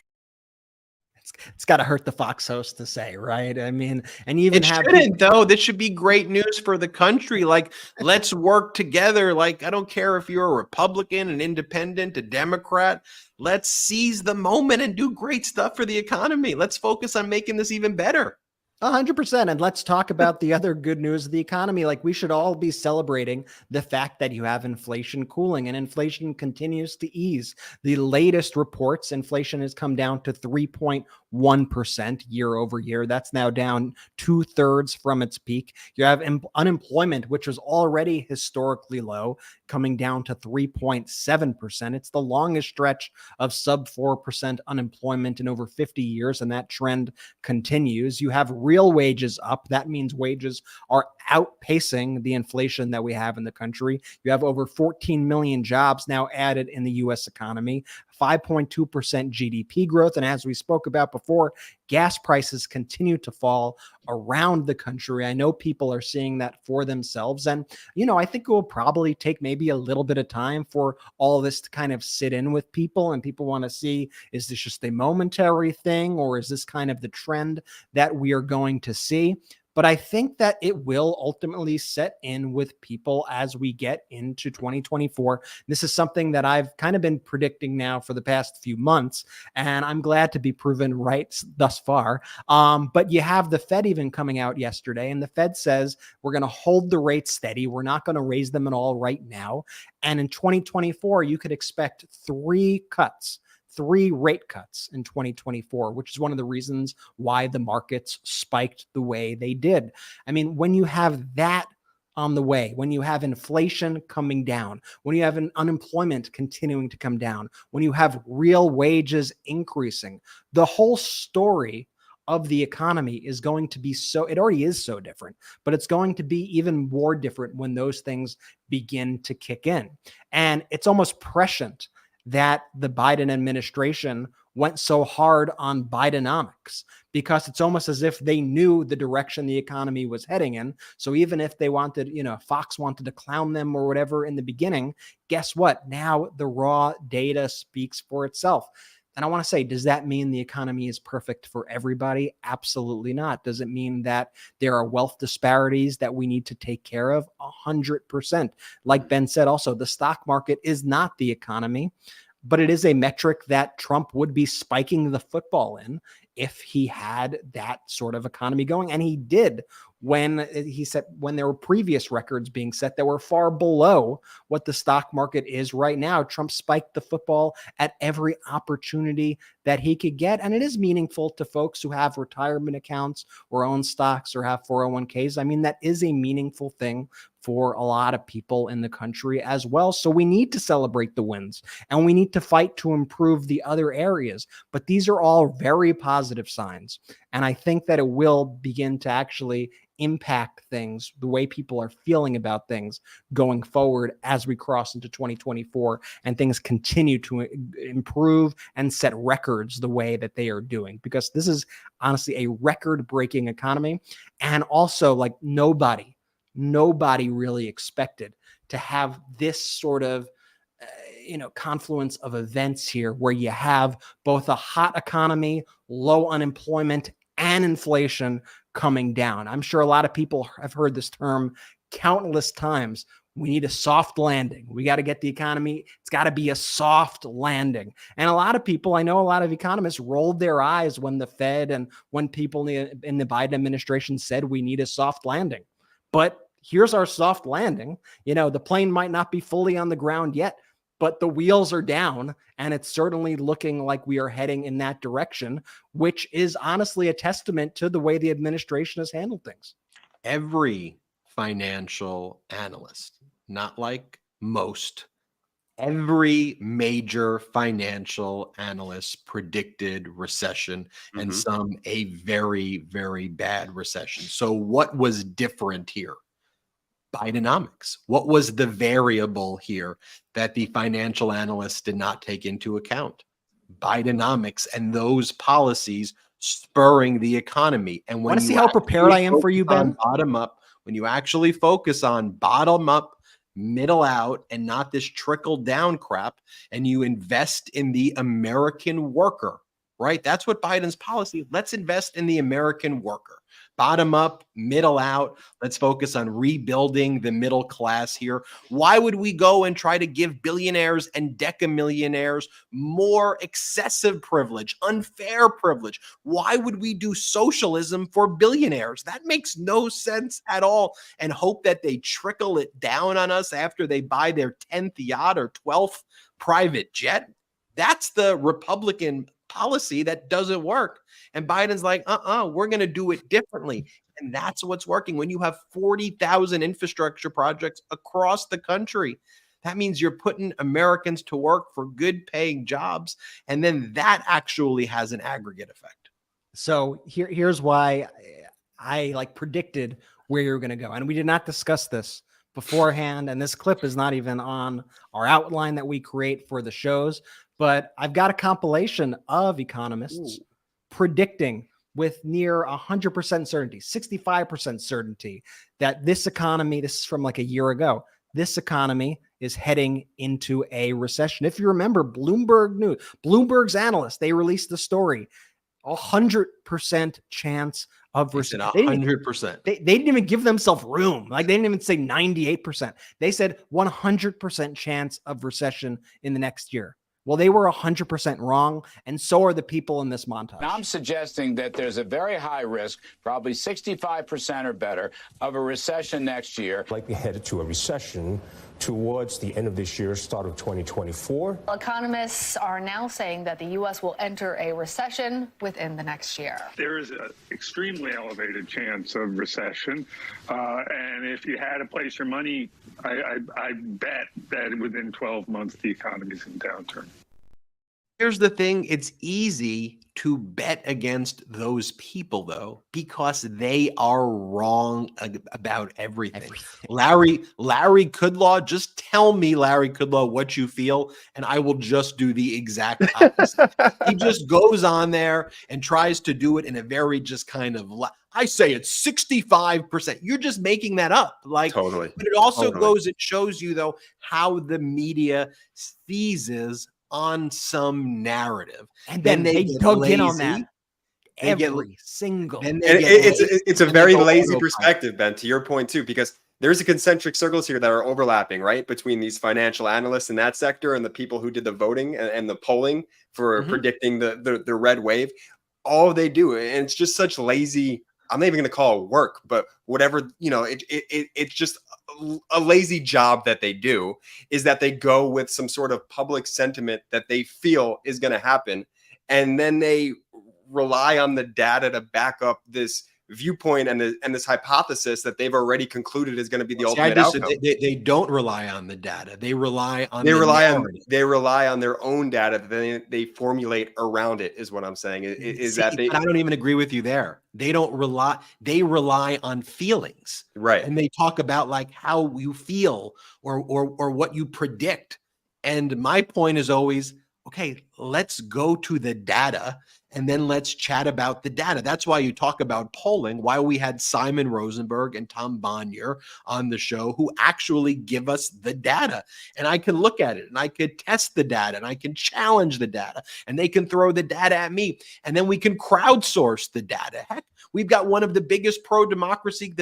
It's got to hurt the Fox host to say, right? I mean, and even it shouldn't, though. This should be great news for the country. Like, let's work together. Like, I don't care if you're a Republican, an independent, a Democrat. Let's seize the moment and do great stuff for the economy. Let's focus on making this even better. 100%. And let's talk about the other good news of the economy. Like, we should all be celebrating the fact that you have inflation cooling, and inflation continues to ease. The latest reports, inflation has come down to 3.1% year over year. That's now down 2/3 from its peak. You have unemployment, which was already historically low, coming down to 3.7%. It's the longest stretch of sub 4% unemployment in over 50 years, and that trend continues. You have real real wages up. That means wages are outpacing the inflation that we have in the country. You have over 14 million jobs now added in the U.S. economy, 5.2% GDP growth. And as we spoke about before, gas prices continue to fall around the country. I know people are seeing that for themselves. And, I think it will probably take maybe a little bit of time for all this to kind of sit in with people. And people want to see, is this just a momentary thing, or is this kind of the trend that we are going to see? But I think that it will ultimately set in with people as we get into 2024. This is something that I've kind of been predicting now for the past few months, and I'm glad to be proven right thus far. But you have the Fed even coming out yesterday, and the Fed says we're going to hold the rates steady. We're not going to raise them at all right now. And in 2024, you could expect 3 rate cuts in 2024, which is one of the reasons why the markets spiked the way they did. I mean, when you have that on the way, when you have inflation coming down, when you have an unemployment continuing to come down, when you have real wages increasing, the whole story of the economy is going to be it already is so different, but it's going to be even more different when those things begin to kick in. And it's almost prescient that the Biden administration went so hard on Bidenomics, because it's almost as if they knew the direction the economy was heading in. So even if they wanted, Fox wanted to clown them or whatever in the beginning, guess what? Now the raw data speaks for itself. And I want to say, does that mean the economy is perfect for everybody? Absolutely not. Does it mean that there are wealth disparities that we need to take care of? 100%. Like Ben said, also, the stock market is not the economy, but it is a metric that Trump would be spiking the football in if he had that sort of economy going. And he did when there were previous records being set that were far below what the stock market is right now. Trump spiked the football at every opportunity that he could get. And it is meaningful to folks who have retirement accounts or own stocks or have 401ks. I mean, that is a meaningful thing for a lot of people in the country as well. So we need to celebrate the wins, and we need to fight to improve the other areas. But these are all very positive signs. And I think that it will begin to actually impact things, the way people are feeling about things going forward as we cross into 2024 and things continue to improve and set records the way that they are doing, because this is honestly a record-breaking economy. And also, like, nobody really expected to have this sort of confluence of events here, where you have both a hot economy, low unemployment, and inflation coming down. I'm sure a lot of people have heard this term countless times. We need a soft landing. We got to get the economy. It's got to be a soft landing. And a lot of people, I know a lot of economists, rolled their eyes when the Fed and when people in the Biden administration said we need a soft landing. But here's our soft landing. The plane might not be fully on the ground yet, but the wheels are down, and it's certainly looking like we are heading in that direction, which is honestly a testament to the way the administration has handled things. Every financial analyst, not like most, every major financial analyst predicted recession, and some a very, very bad recession. So what was different here? Bidenomics. What was the variable here that the financial analysts did not take into account? Bidenomics and those policies spurring the economy. And when want to see how prepared I am for you, Ben? Bottom up, when you actually focus on bottom up, middle out, and not this trickle down crap, and you invest in the American worker, right? That's what Biden's policy. Let's invest in the American worker. Bottom up, middle out. Let's focus on rebuilding the middle class here. Why would we go and try to give billionaires and decamillionaires more excessive privilege, unfair privilege? Why would we do socialism for billionaires? That makes no sense at all. And hope that they trickle it down on us after they buy their 10th yacht or 12th private jet. That's the Republican policy that doesn't work. And Biden's like, we're going to do it differently. And that's what's working. When you have 40,000 infrastructure projects across the country, that means you're putting Americans to work for good paying jobs. And then that actually has an aggregate effect. So here's why I like predicted where you're going to go. And we did not discuss this beforehand. And this clip is not even on our outline that we create for the shows. But I've got a compilation of economists predicting with near 100% certainty, 65% certainty, that this economy, this is from like a year ago, this economy is heading into a recession. If you remember Bloomberg's analysts, they released the story, 100% chance of recession. 100%. They didn't even give themselves room. Like they didn't even say 98%. They said 100% chance of recession in the next year. Well, they were 100% wrong, and so are the people in this montage. Now, I'm suggesting that there's a very high risk, probably 65% or better, of a recession next year. Likely headed to a recession towards the end of this year, start of 2024. Economists are now saying that the U.S. will enter a recession within the next year. There is an extremely elevated chance of recession, and if you had to place your money, I bet that within 12 months the economy's in downturn. Here's the thing. It's easy to bet against those people, though, because they are wrong about everything. Larry Kudlow, just tell me, Larry Kudlow, what you feel, and I will just do the exact opposite. He just goes on there and tries to do it in a very just kind of, I say it's 65%. You're just making that up. Like, Totally. But it also goes, it shows you, though, how the media seizes on some narrative, and then they dug in on that every single. It's a very lazy perspective, Ben, to your point too, because there's a concentric circles here that are overlapping, right, between these financial analysts in that sector and the people who did the voting and the polling for predicting the red wave. All they do, and it's just such lazy. I'm not even going to call it work, but whatever, it's just a lazy job that they do, is that they go with some sort of public sentiment that they feel is going to happen. And then they rely on the data to back up this viewpoint and this hypothesis that they've already concluded is going to be the ultimate outcome. They don't rely on the data. They rely on their own data that they formulate around it, is what I'm saying. I don't even agree with you there. They rely on feelings. Right. And they talk about like how you feel or what you predict. And my point is always, okay, let's go to the data and then let's chat about the data. That's why you talk about polling, why we had Simon Rosenberg and Tom Bonnier on the show who actually give us the data. And I can look at it and I could test the data and I can challenge the data and they can throw the data at me. And then we can crowdsource the data. Heck, we've got one of the biggest pro-democracy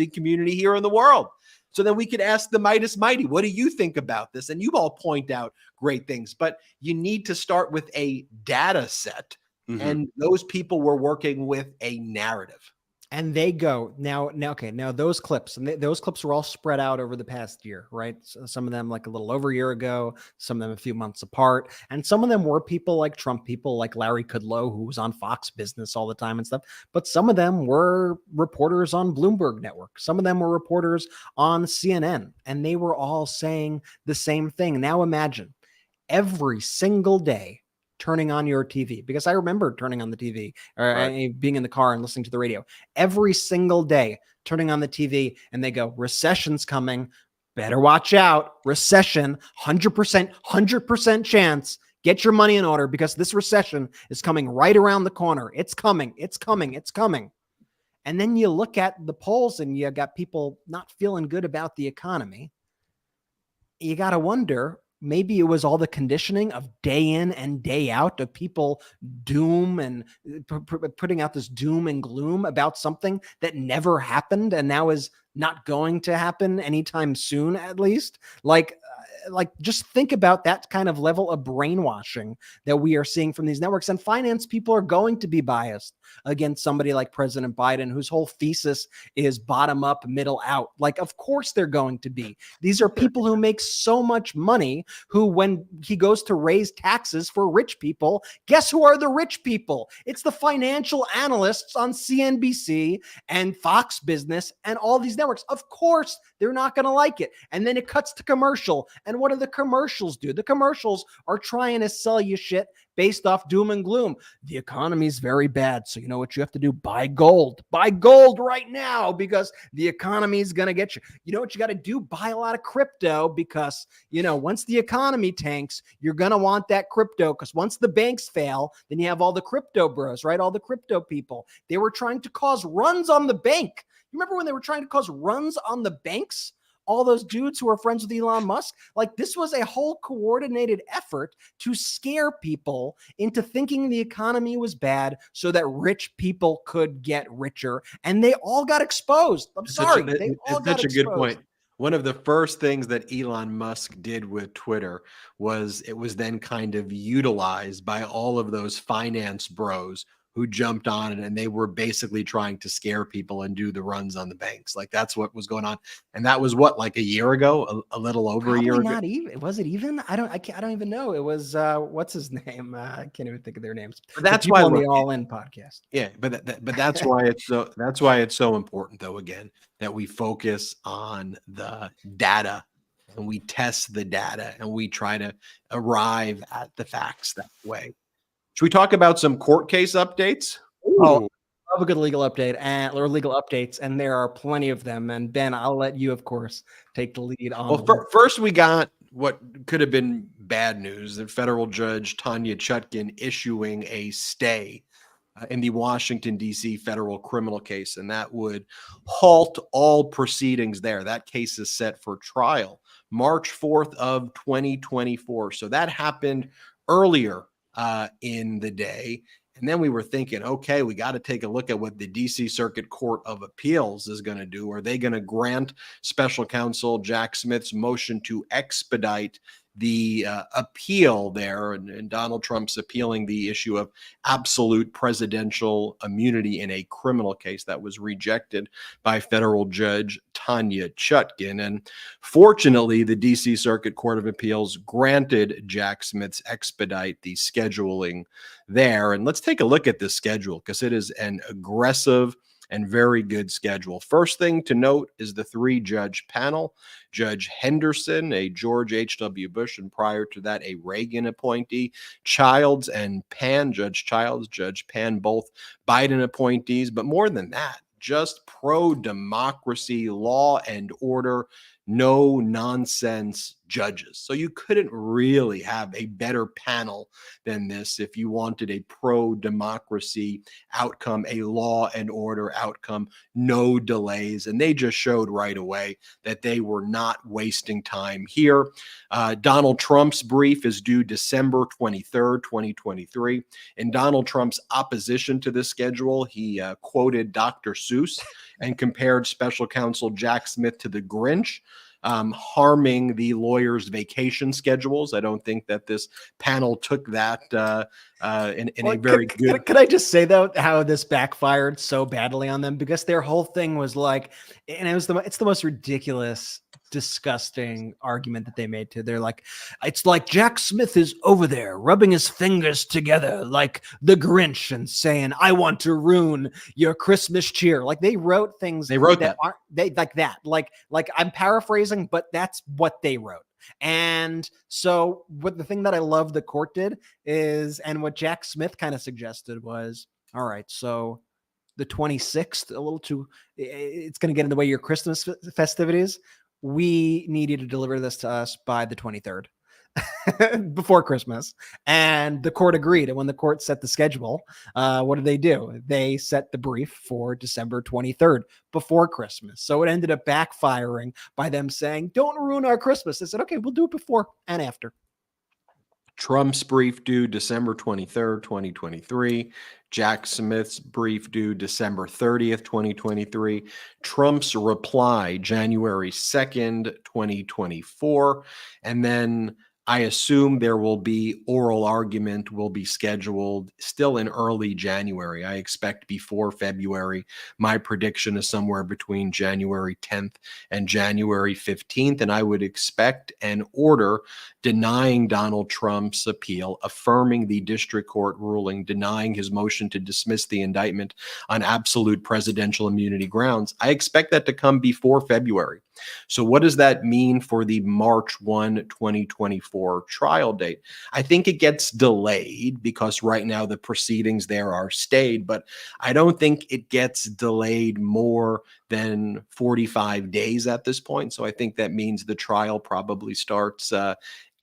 community here in the world. So then we could ask the Midas Mighty, what do you think about this? And you all point out great things, but you need to start with a data set. And those people were working with a narrative. And they go now those clips, and those clips were all spread out over the past year, right? So some of them like a little over a year ago, some of them a few months apart. And some of them were people like Trump, people like Larry Kudlow, who was on Fox Business all the time and stuff. But some of them were reporters on Bloomberg Network. Some of them were reporters on CNN, and they were all saying the same thing. Now imagine every single day turning on your TV, because I remember turning on the TV or being in the car and listening to the radio every single day, turning on the TV, and they go, recession's coming. Better watch out. Recession, 100% chance. Get your money in order because this recession is coming right around the corner. It's coming. And then you look at the polls and you got people not feeling good about the economy. You got to wonder, maybe it was all the conditioning of day in and day out of people doom and putting out this doom and gloom about something that never happened and now is not going to happen anytime soon, at least. Like just think about that kind of level of brainwashing that we are seeing from these networks. And finance people are going to be biased against somebody like President Biden, whose whole thesis is bottom up, middle out. Like, of course they're going to be. These are people who make so much money, who, when he goes to raise taxes for rich people, guess who are the rich people? It's the financial analysts on CNBC and Fox Business and all these networks. Of course, they're not going to like it. And then it cuts to commercial, and And what do the commercials do? The commercials are trying to sell you shit based off doom and gloom. The economy is very bad. So you know what you have to do? Buy gold. Buy gold right now because the economy is going to get you. You know what you got to do? Buy a lot of crypto because, you know, once the economy tanks, you're going to want that crypto because once the banks fail, then you have all the crypto bros, right? All the crypto people. They were trying to cause runs on the bank. You remember when they were trying to cause runs on the banks? All those dudes who are friends with Elon Musk, like this was a whole coordinated effort to scare people into thinking the economy was bad so that rich people could get richer. And they all got exposed. I'm sorry. They all got exposed. Such a good point. One of the first things that Elon Musk did with Twitter was it was then kind of utilized by all of those finance bros who jumped on it, and they were basically trying to scare people and do the runs on the banks. Like that's what was going on. And that was what, like a year ago, a little over Probably a year not ago. even. Was it even? I don't even know. It was what's his name? I can't even think of their names. But that's the why on the All In podcast. Yeah, but that's why it's so important though, again, that we focus on the data and we test the data and we try to arrive at the facts that way. Should we talk about some court case updates? Oh, I love a good legal update or legal updates, and there are plenty of them. And Ben, I'll let you, of course, take the lead on. Well, first we got what could have been bad news: that federal judge Tanya Chutkan issuing a stay in the Washington, D.C. federal criminal case, and that would halt all proceedings there. That case is set for trial March 4th of 2024. So that happened earlier in the day. And then we were thinking, okay, we got to take a look at what the DC Circuit Court of Appeals is going to do. Are they going to grant special counsel Jack Smith's motion to expedite the appeal there? And Donald Trump's appealing the issue of absolute presidential immunity in a criminal case that was rejected by federal judge Tanya Chutkan. And fortunately, the DC Circuit Court of Appeals granted Jack Smith's expedite the scheduling there. And let's take a look at this schedule because it is an aggressive and very good schedule. First thing to note is the 3-judge panel. Judge Henderson, a George H.W. Bush, and prior to that, a Reagan appointee. Childs and Pan, Judge Childs, Judge Pan, both Biden appointees. But more than that, just pro-democracy, law and order, no nonsense judges. So you couldn't really have a better panel than this if you wanted a pro-democracy outcome, a law and order outcome, no delays. And they just showed right away that they were not wasting time here. Donald Trump's brief is due December 23rd, 2023. In Donald Trump's opposition to this schedule, he quoted Dr. Seuss and compared special counsel Jack Smith to the Grinch, harming the lawyers' vacation schedules. I don't think that this panel took that in a very good. Could I just say though how this backfired so badly on them, because their whole thing was like, and it's the most ridiculous, disgusting argument that they made to. They're like, it's like Jack Smith is over there rubbing his fingers together like the Grinch and saying, "I want to ruin your Christmas cheer." Like they wrote things. They wrote that. Aren't they like that? Like I'm paraphrasing, but that's what they wrote. And so what the thing that I love the court did is, and what Jack Smith kind of suggested was, all right, so the 26th, a little too, it's going to get in the way of your Christmas festivities. We need you to deliver this to us by the 23rd before Christmas. And the court agreed. And when the court set the schedule, what did they do? They set the brief for December 23rd before Christmas. So it ended up backfiring by them saying, don't ruin our Christmas. They said, okay, we'll do it before and after. Trump's brief due December 23rd, 2023. Jack Smith's brief due December 30th, 2023. Trump's reply January 2nd, 2024. And then I assume there will be oral argument will be scheduled still in early January. I expect before February. My prediction is somewhere between January 10th and January 15th. And I would expect an order denying Donald Trump's appeal, affirming the district court ruling, denying his motion to dismiss the indictment on absolute presidential immunity grounds. I expect that to come before February. So what does that mean for the March 1, 2024 trial date? I think it gets delayed because right now the proceedings there are stayed, but I don't think it gets delayed more than 45 days at this point. So I think that means the trial probably starts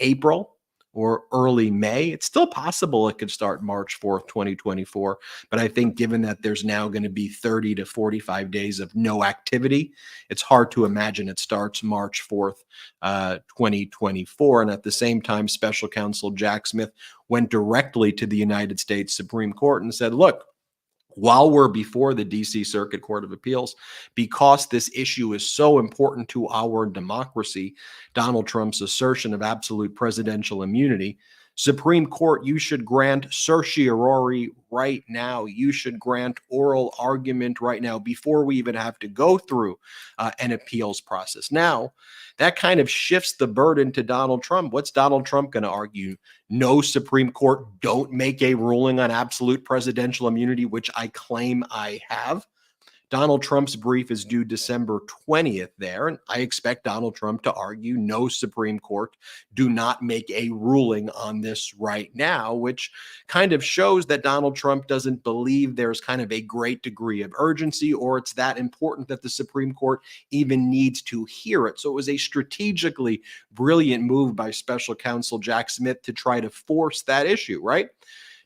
April or early May. It's still possible it could start March 4th, 2024. But I think given that there's now going to be 30 to 45 days of no activity, it's hard to imagine it starts March 4th, 2024. And at the same time, special counsel Jack Smith went directly to the United States Supreme Court and said, look, while we're before the DC Circuit Court of Appeals, because this issue is so important to our democracy, Donald Trump's assertion of absolute presidential immunity, Supreme Court, you should grant certiorari right now. You should grant oral argument right now before we even have to go through an appeals process. Now, that kind of shifts the burden to Donald Trump. What's Donald Trump going to argue? No, Supreme Court, don't make a ruling on absolute presidential immunity, which I claim I have. Donald Trump's brief is due December 20th there, and I expect Donald Trump to argue, no, Supreme Court, do not make a ruling on this right now, which kind of shows that Donald Trump doesn't believe there's kind of a great degree of urgency, or it's that important that the Supreme Court even needs to hear it. So it was a strategically brilliant move by special counsel Jack Smith to try to force that issue, right?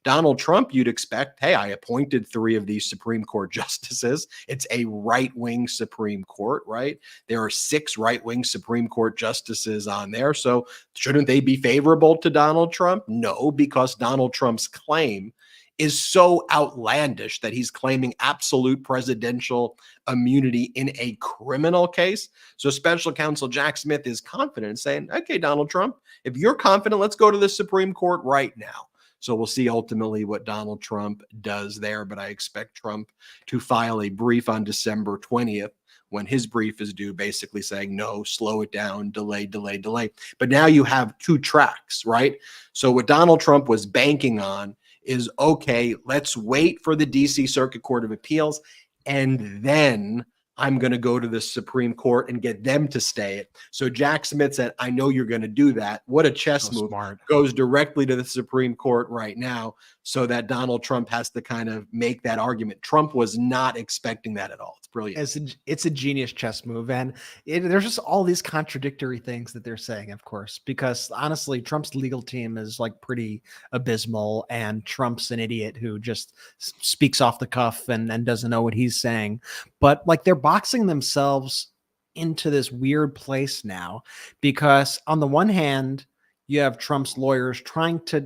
Donald Trump, you'd expect, hey, I appointed 3 of these Supreme Court justices. It's a right-wing Supreme Court, right? There are 6 right-wing Supreme Court justices on there. So shouldn't they be favorable to Donald Trump? No, because Donald Trump's claim is so outlandish that he's claiming absolute presidential immunity in a criminal case. So special counsel Jack Smith is confident, saying, okay, Donald Trump, if you're confident, let's go to the Supreme Court right now. So we'll see ultimately what Donald Trump does there, but I expect Trump to file a brief on December 20th when his brief is due, basically saying, no, slow it down, delay, delay, delay. But now you have 2 tracks, right? So what Donald Trump was banking on is, okay, let's wait for the DC Circuit Court of Appeals, and then I'm going to go to the Supreme Court and get them to stay it. So Jack Smith said, I know you're going to do that. What a chess move. Smart. Goes directly to the Supreme Court right now so that Donald Trump has to kind of make that argument. Trump was not expecting that at all. It's brilliant. It's a genius chess move. And there's just all these contradictory things that they're saying, of course, because honestly, Trump's legal team is like pretty abysmal, and Trump's an idiot who just speaks off the cuff and doesn't know what he's saying. But like, they're boxing themselves into this weird place now, because on the one hand, you have Trump's lawyers trying to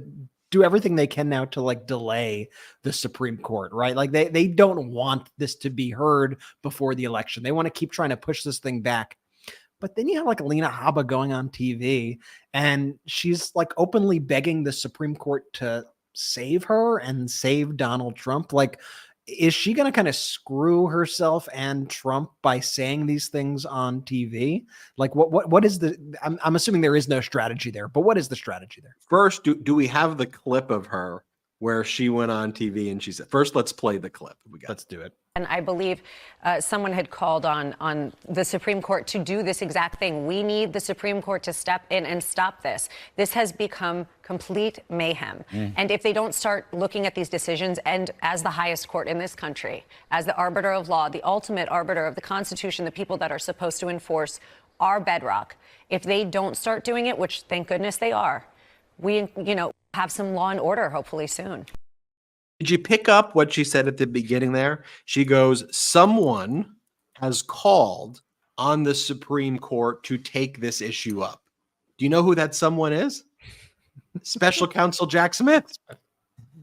do everything they can now to like delay the Supreme Court, right? Like they don't want this to be heard before the election. They want to keep trying to push this thing back. But then you have like Alina Habba going on TV, and she's like openly begging the Supreme Court to save her and save Donald Trump. Like, is she going to kind of screw herself and Trump by saying these things on TV? Like, what is the, I'm assuming there is no strategy there, but what is the strategy there? First, do we have the clip of her where she went on TV and she said, first, let's play the clip. Let's do it. And I believe someone had called on the Supreme Court to do this exact thing. We need the Supreme Court to step in and stop this. This has become complete mayhem. And if they don't start looking at these decisions, and as the highest court in this country, as the arbiter of law, the ultimate arbiter of the Constitution, the people that are supposed to enforce our bedrock, if they don't start doing it, which thank goodness they are, we, have some law and order hopefully soon. Did you pick up what she said at the beginning there? She goes, someone has called on the Supreme Court to take this issue up. Do you know who that someone is? Special counsel Jack Smith.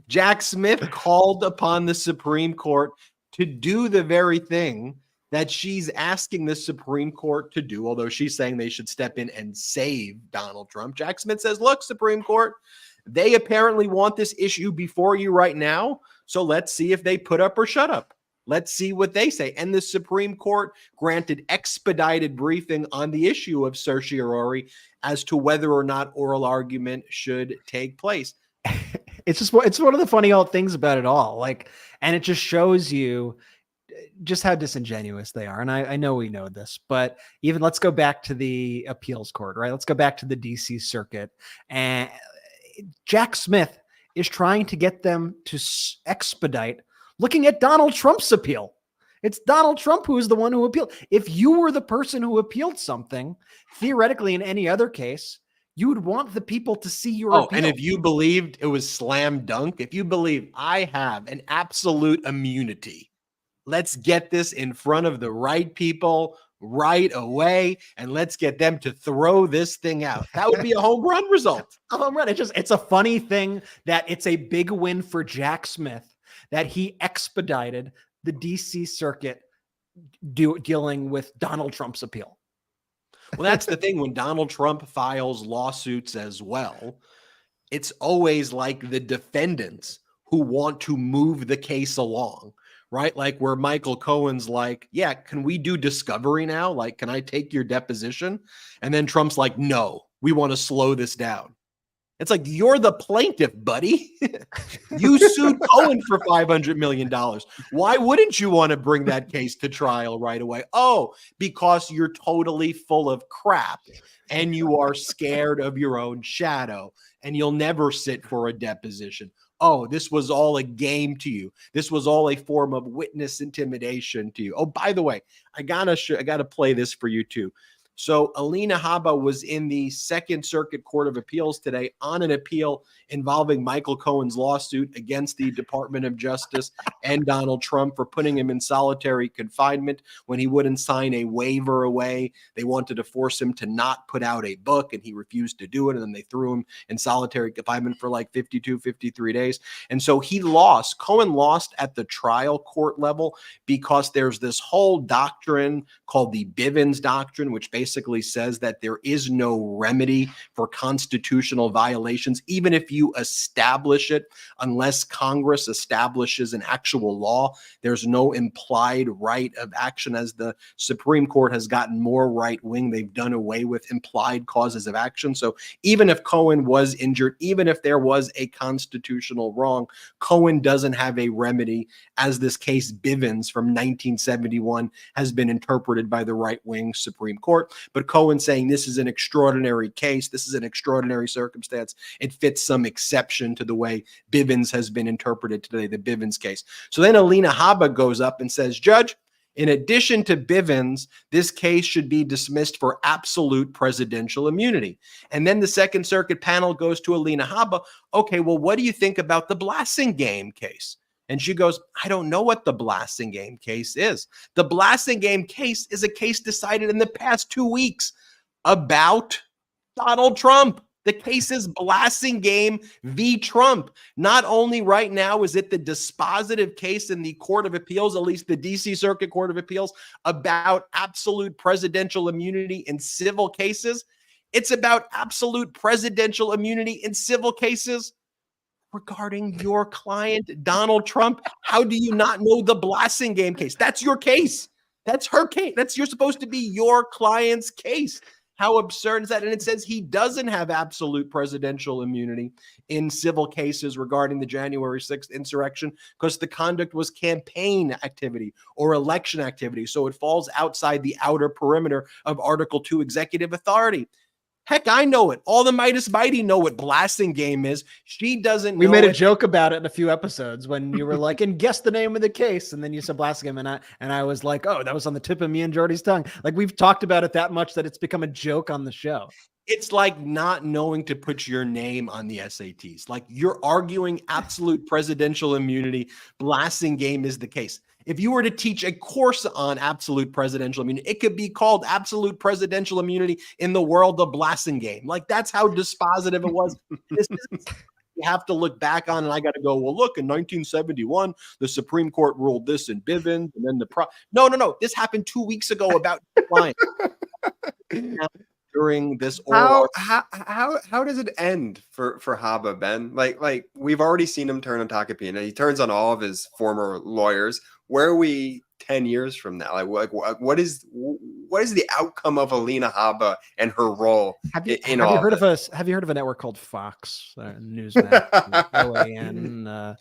Jack Smith called upon the Supreme Court to do the very thing that she's asking the Supreme Court to do, although she's saying they should step in and save Donald Trump. Jack Smith says, look, Supreme Court, they apparently want this issue before you right now, so let's see if they put up or shut up. Let's see what they say. And the Supreme Court granted expedited briefing on the issue of certiorari as to whether or not oral argument should take place. It's one of the funny old things about it all. Like, and it just shows you just how disingenuous they are. And I know we know this, but even let's go back to the appeals court, right? Let's go back to the DC circuit. And Jack Smith is trying to get them to expedite looking at Donald Trump's appeal. It's Donald Trump who is the one who appealed. If you were the person who appealed something, theoretically in any other case, you would want the people to see your appeal. And if you believed it was slam dunk, if you believe I have an absolute immunity, let's get this in front of the right people right away, and let's get them to throw this thing out. That would be a home run result. A home run. It's a funny thing that it's a big win for Jack Smith that he expedited the DC circuit dealing with Donald Trump's appeal. Well, that's the thing. When Donald Trump files lawsuits as well, it's always like the defendants who want to move the case along. Right? Like where Michael Cohen's like, yeah, can we do discovery now? Like, can I take your deposition? And then Trump's like, no, we want to slow this down. It's like, you're the plaintiff, buddy. You sued Cohen for $500 million. Why wouldn't you want to bring that case to trial right away? Oh, because you're totally full of crap and you are scared of your own shadow and you'll never sit for a deposition. Oh, this was all a game to you. This was all a form of witness intimidation to you. Oh, by the way, I gotta play this for you too. So Alina Habba was in the Second Circuit Court of Appeals today on an appeal involving Michael Cohen's lawsuit against the Department of Justice and Donald Trump for putting him in solitary confinement when he wouldn't sign a waiver away. They wanted to force him to not put out a book, and he refused to do it. And then they threw him in solitary confinement for like 52, 53 days. And so he lost. Cohen lost at the trial court level because there's this whole doctrine called the Bivens doctrine, which basically says that there is no remedy for constitutional violations, even if you establish it, unless Congress establishes an actual law. There's no implied right of action. As the Supreme Court has gotten more right-wing, they've done away with implied causes of action. So even if Cohen was injured, even if there was a constitutional wrong, Cohen doesn't have a remedy, as this case Bivens from 1971 has been interpreted by the right-wing Supreme Court. But Cohen saying this is an extraordinary case, this is an extraordinary circumstance, it fits some exception to the way Bivens has been interpreted today, the Bivens case. So then Alina Habba goes up and says, Judge, in addition to Bivens, this case should be dismissed for absolute presidential immunity. And then the Second Circuit panel goes to Alina Habba, okay, well, what do you think about the Blassingame case? And she goes, I don't know what the Blassingame case is. The Blassingame case is a case decided in the past 2 weeks about Donald Trump. The case is Blassingame v. Trump. Not only right now is it the dispositive case in the Court of Appeals, at least the DC Circuit Court of Appeals, about absolute presidential immunity in civil cases. It's about absolute presidential immunity in civil cases regarding your client, Donald Trump. How do you not know the Blassingame case? That's your case. That's her case. You're supposed to be your client's case. How absurd is that? And it says he doesn't have absolute presidential immunity in civil cases regarding the January 6th insurrection because the conduct was campaign activity or election activity. So it falls outside the outer perimeter of Article 2 executive authority. Heck, I know it. All the Midas Mighty know what Blassingame is. She doesn't know. We made a joke about it in a few episodes when you were like, and guess the name of the case. And then you said Blassingame. And I was like, oh, that was on the tip of me and Jordy's tongue. Like, we've talked about it that much that it's become a joke on the show. It's like not knowing to put your name on the SATs. Like, you're arguing absolute presidential immunity. Blassingame is the case. If you were to teach a course on absolute presidential immunity, it could be called absolute presidential immunity in the world of Blassingame. Like, that's how dispositive it was. you have to look back on, and I got to go, well, look, in 1971, the Supreme Court ruled this in Bivens, and then no. This happened 2 weeks ago about flying. During this oral how does it end for Habba, Ben? Like we've already seen him turn on Takapina. He turns on all of his former lawyers. Where are we 10 years from now? Like what is the outcome of Alina Habba and her role Have you heard of a network called Fox Newsmax? OAN.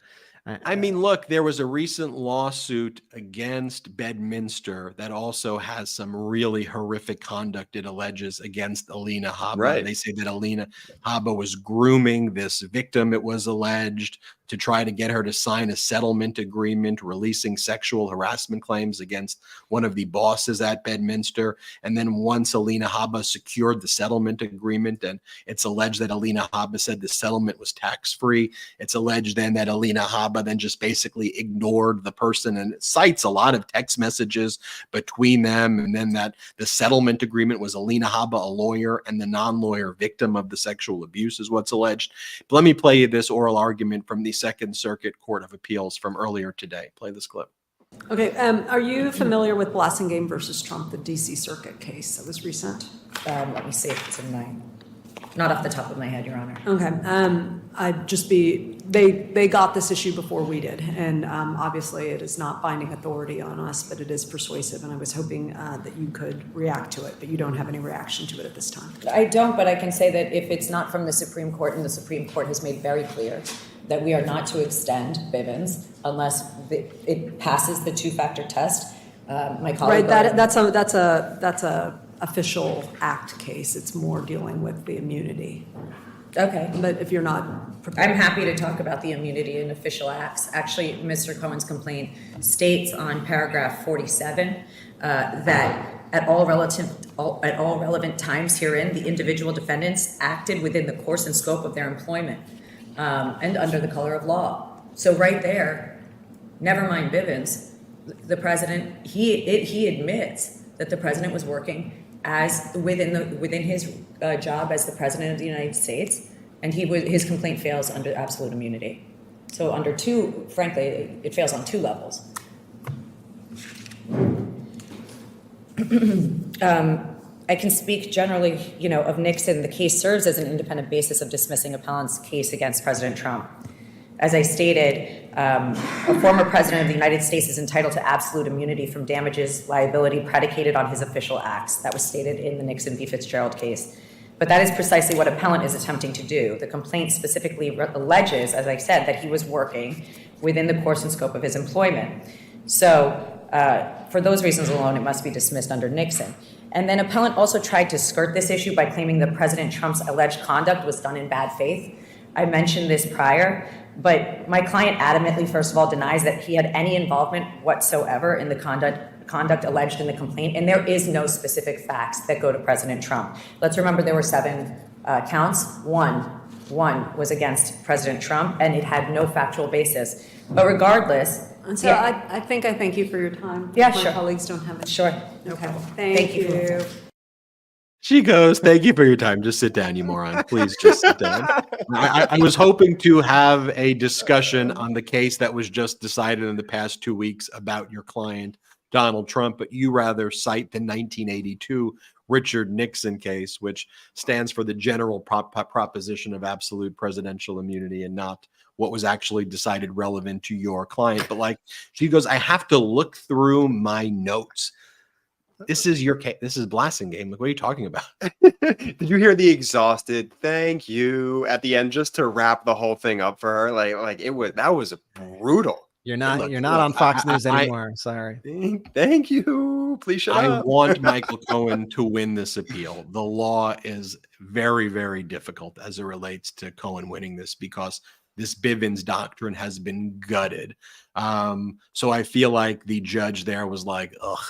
I mean, look, there was a recent lawsuit against Bedminster that also has some really horrific conduct it alleges against Alina Habba. Right. They say that Alina Habba was grooming this victim, it was alleged, to try to get her to sign a settlement agreement releasing sexual harassment claims against one of the bosses at Bedminster. And then once Alina Habba secured the settlement agreement, and it's alleged that Alina Habba said the settlement was tax-free, it's alleged then that Alina Habba then just basically ignored the person, and it cites a lot of text messages between them, and then that the settlement agreement was Alina Habba, a lawyer, and the non-lawyer victim of the sexual abuse is what's alleged. But let me play you this oral argument from the Second Circuit Court of Appeals from earlier today. Play this clip. Okay, are you familiar with Blasingame versus Trump, the DC Circuit case that was recent? Let me see if it's in my, not off the top of my head, Your Honor. Okay, they got this issue before we did, and obviously it is not binding authority on us, but it is persuasive, and I was hoping that you could react to it, but you don't have any reaction to it at this time. I don't, but I can say that if it's not from the Supreme Court, and the Supreme Court has made very clear that we are not to extend Bivens unless it passes the two-factor test. My colleague, right? That's a official act case. It's more dealing with the immunity. Okay, but if you're not prepared, I'm happy to talk about the immunity in official acts. Actually, Mr. Cohen's complaint states on paragraph 47 that at all relevant times herein, the individual defendants acted within the course and scope of their employment. And under the color of law. So right there, never mind Bivens, the president, he admits that the president was working as within his job as the president of the United States, and his complaint fails under absolute immunity. So frankly, it fails on two levels. I can speak generally, of Nixon. The case serves as an independent basis of dismissing appellant's case against President Trump. As I stated, a former president of the United States is entitled to absolute immunity from damages liability predicated on his official acts. That was stated in the Nixon v. Fitzgerald case. But that is precisely what appellant is attempting to do. The complaint specifically alleges, as I said, that he was working within the course and scope of his employment. So for those reasons alone, it must be dismissed under Nixon. And then appellant also tried to skirt this issue by claiming that President Trump's alleged conduct was done in bad faith. I mentioned this prior, but my client adamantly, first of all, denies that he had any involvement whatsoever in the conduct alleged in the complaint, and there is no specific facts that go to President Trump. Let's remember there were 7 counts. One was against President Trump, and it had no factual basis. But regardless... And so yeah. I thank you for your time. Yeah, My sure. colleagues don't have it. Sure. No problem. Thank you. She goes, thank you for your time. Just sit down, you moron. Please just sit down. I was hoping to have a discussion on the case that was just decided in the past 2 weeks about your client, Donald Trump, but you rather cite the 1982 Richard Nixon case, which stands for the general proposition of absolute presidential immunity and not what was actually decided relevant to your client. But like she goes, I have to look through my notes. This is your case. This is Blasingame. Like, what are you talking about? Did you hear the exhausted thank you at the end just to wrap the whole thing up for her? Like that was brutal. You're not on Fox News anymore. Sorry. Thank you. Please shut up. I want Michael Cohen to win this appeal. The law is very, very difficult as it relates to Cohen winning this because this Bivens doctrine has been gutted. So I feel like the judge there was like, ugh,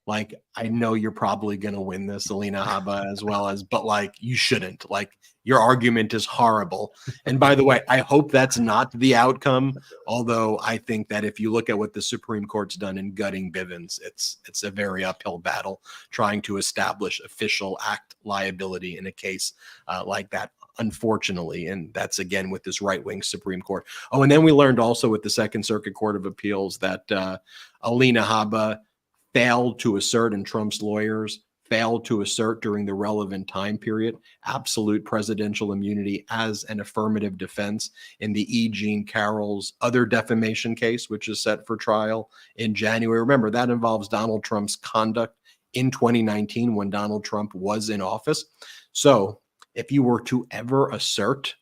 like, I know you're probably going to win this, Alina Habba, as well as, but like, you shouldn't. Like, your argument is horrible. And by the way, I hope that's not the outcome. Although I think that if you look at what the Supreme Court's done in gutting Bivens, it's a very uphill battle trying to establish official act liability in a case like that. unfortunately. And that's again with this right-wing Supreme Court. Oh, and then we learned also with the Second Circuit Court of Appeals that Alina Habba failed to assert, and Trump's lawyers failed to assert during the relevant time period, absolute presidential immunity as an affirmative defense in the E. Jean Carroll's other defamation case, which is set for trial in January. Remember, that involves Donald Trump's conduct in 2019 when Donald Trump was in office. So if you were to ever assert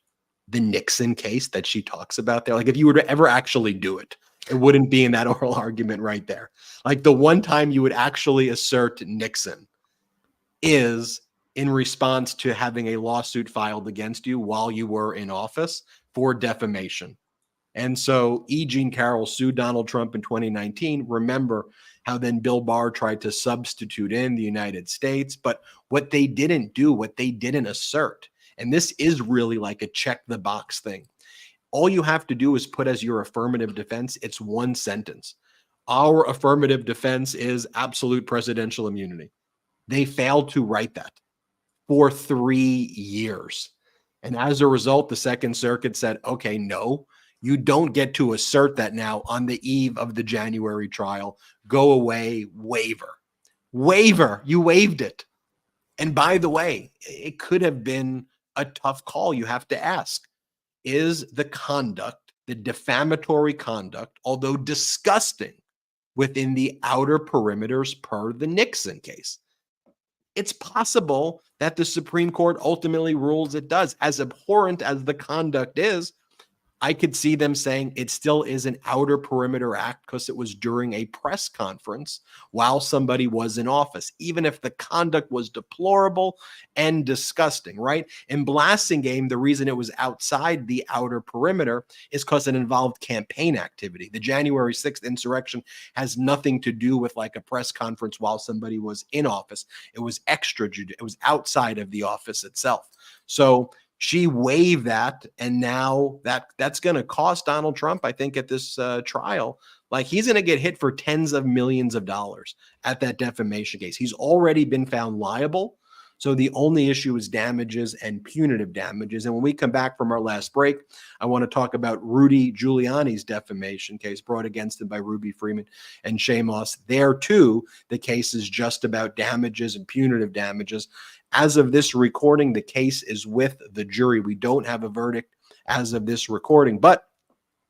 the Nixon case that she talks about there, like if you were to ever actually do it, it wouldn't be in that oral argument right there. Like the one time you would actually assert Nixon is in response to having a lawsuit filed against you while you were in office for defamation. And so E. Jean Carroll sued Donald Trump in 2019. Remember how then Bill Barr tried to substitute in the United States. But what they didn't do, what they didn't assert, and this is really like a check the box thing. All you have to do is put as your affirmative defense, it's one sentence. Our affirmative defense is absolute presidential immunity. They failed to write that for 3 years. And as a result, the Second Circuit said, okay, no, you don't get to assert that now on the eve of the January trial. Go away, waiver. Waiver, you waived it. And by the way, it could have been a tough call. You have to ask, is the conduct, the defamatory conduct, although disgusting, within the outer perimeters per the Nixon case? It's possible that the Supreme Court ultimately rules it does. As abhorrent as the conduct is, I could see them saying it still is an outer perimeter act because it was during a press conference while somebody was in office, even if the conduct was deplorable and disgusting, right? In Blasingame, the reason it was outside the outer perimeter is because it involved campaign activity. The January 6th insurrection has nothing to do with like a press conference while somebody was in office. It was extrajudicial. It was outside of the office itself. So she waived that, and now that's going to cost Donald Trump, I think, at this trial. Like, he's going to get hit for tens of millions of dollars at that defamation case. He's already been found liable. So the only issue is damages and punitive damages. And when we come back from our last break, I want to talk about Rudy Giuliani's defamation case brought against him by Ruby Freeman and Shamos. There, too, the case is just about damages and punitive damages. As of this recording, the case is with the jury. We don't have a verdict as of this recording, but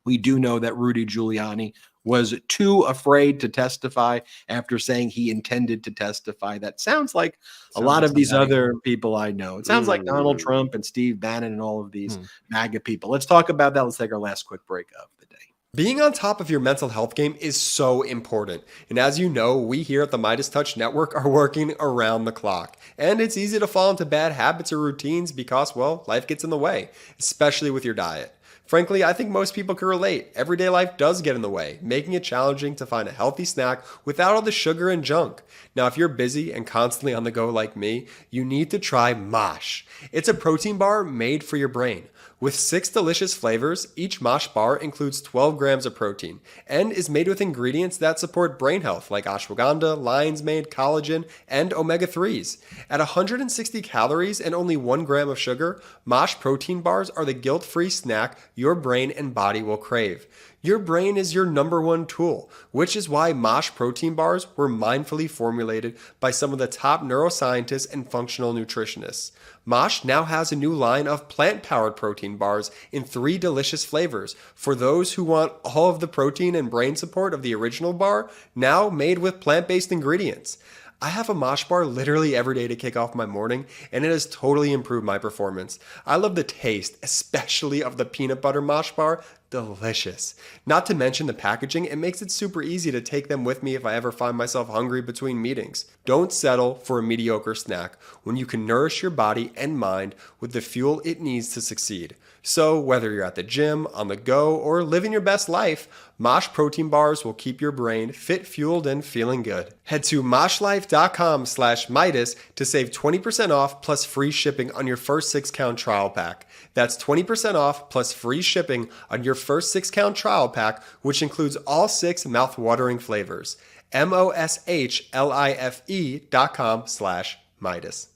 we do know that Rudy Giuliani was too afraid to testify after saying he intended to testify. That sounds like a lot of these other people I know. It sounds like Donald Trump and Steve Bannon and all of these MAGA people. Let's talk about that. Let's take our last quick break of the day. Being on top of your mental health game is so important. And as you know, we here at the MeidasTouch Network are working around the clock. And it's easy to fall into bad habits or routines because, well, life gets in the way, especially with your diet. Frankly, I think most people can relate. Everyday life does get in the way, making it challenging to find a healthy snack without all the sugar and junk. Now, if you're busy and constantly on the go like me, you need to try Mosh. It's a protein bar made for your brain. With 6 delicious flavors, each Mosh bar includes 12 grams of protein and is made with ingredients that support brain health like ashwagandha, lion's mane, collagen, and omega-3s. At 160 calories and only 1 gram of sugar, Mosh protein bars are the guilt-free snack your brain and body will crave. Your brain is your #1 tool, which is why Mosh protein bars were mindfully formulated by some of the top neuroscientists and functional nutritionists. Mosh now has a new line of plant-powered protein bars in 3 delicious flavors for those who want all of the protein and brain support of the original bar, now made with plant-based ingredients. I have a Mosh bar literally every day to kick off my morning, and it has totally improved my performance. I love the taste, especially of the peanut butter Mosh bar. Delicious. Not to mention the packaging, it makes it super easy to take them with me if I ever find myself hungry between meetings. Don't settle for a mediocre snack when you can nourish your body and mind with the fuel it needs to succeed. So whether you're at the gym, on the go, or living your best life, Mosh protein bars will keep your brain fit, fueled, and feeling good. Head to moshlife.com/Meidas to save 20% off plus free shipping on your first 6-count trial pack. That's 20% off plus free shipping on your first 6-count trial pack, which includes all 6 mouth-watering flavors. MOSHLIFE.com/Meidas.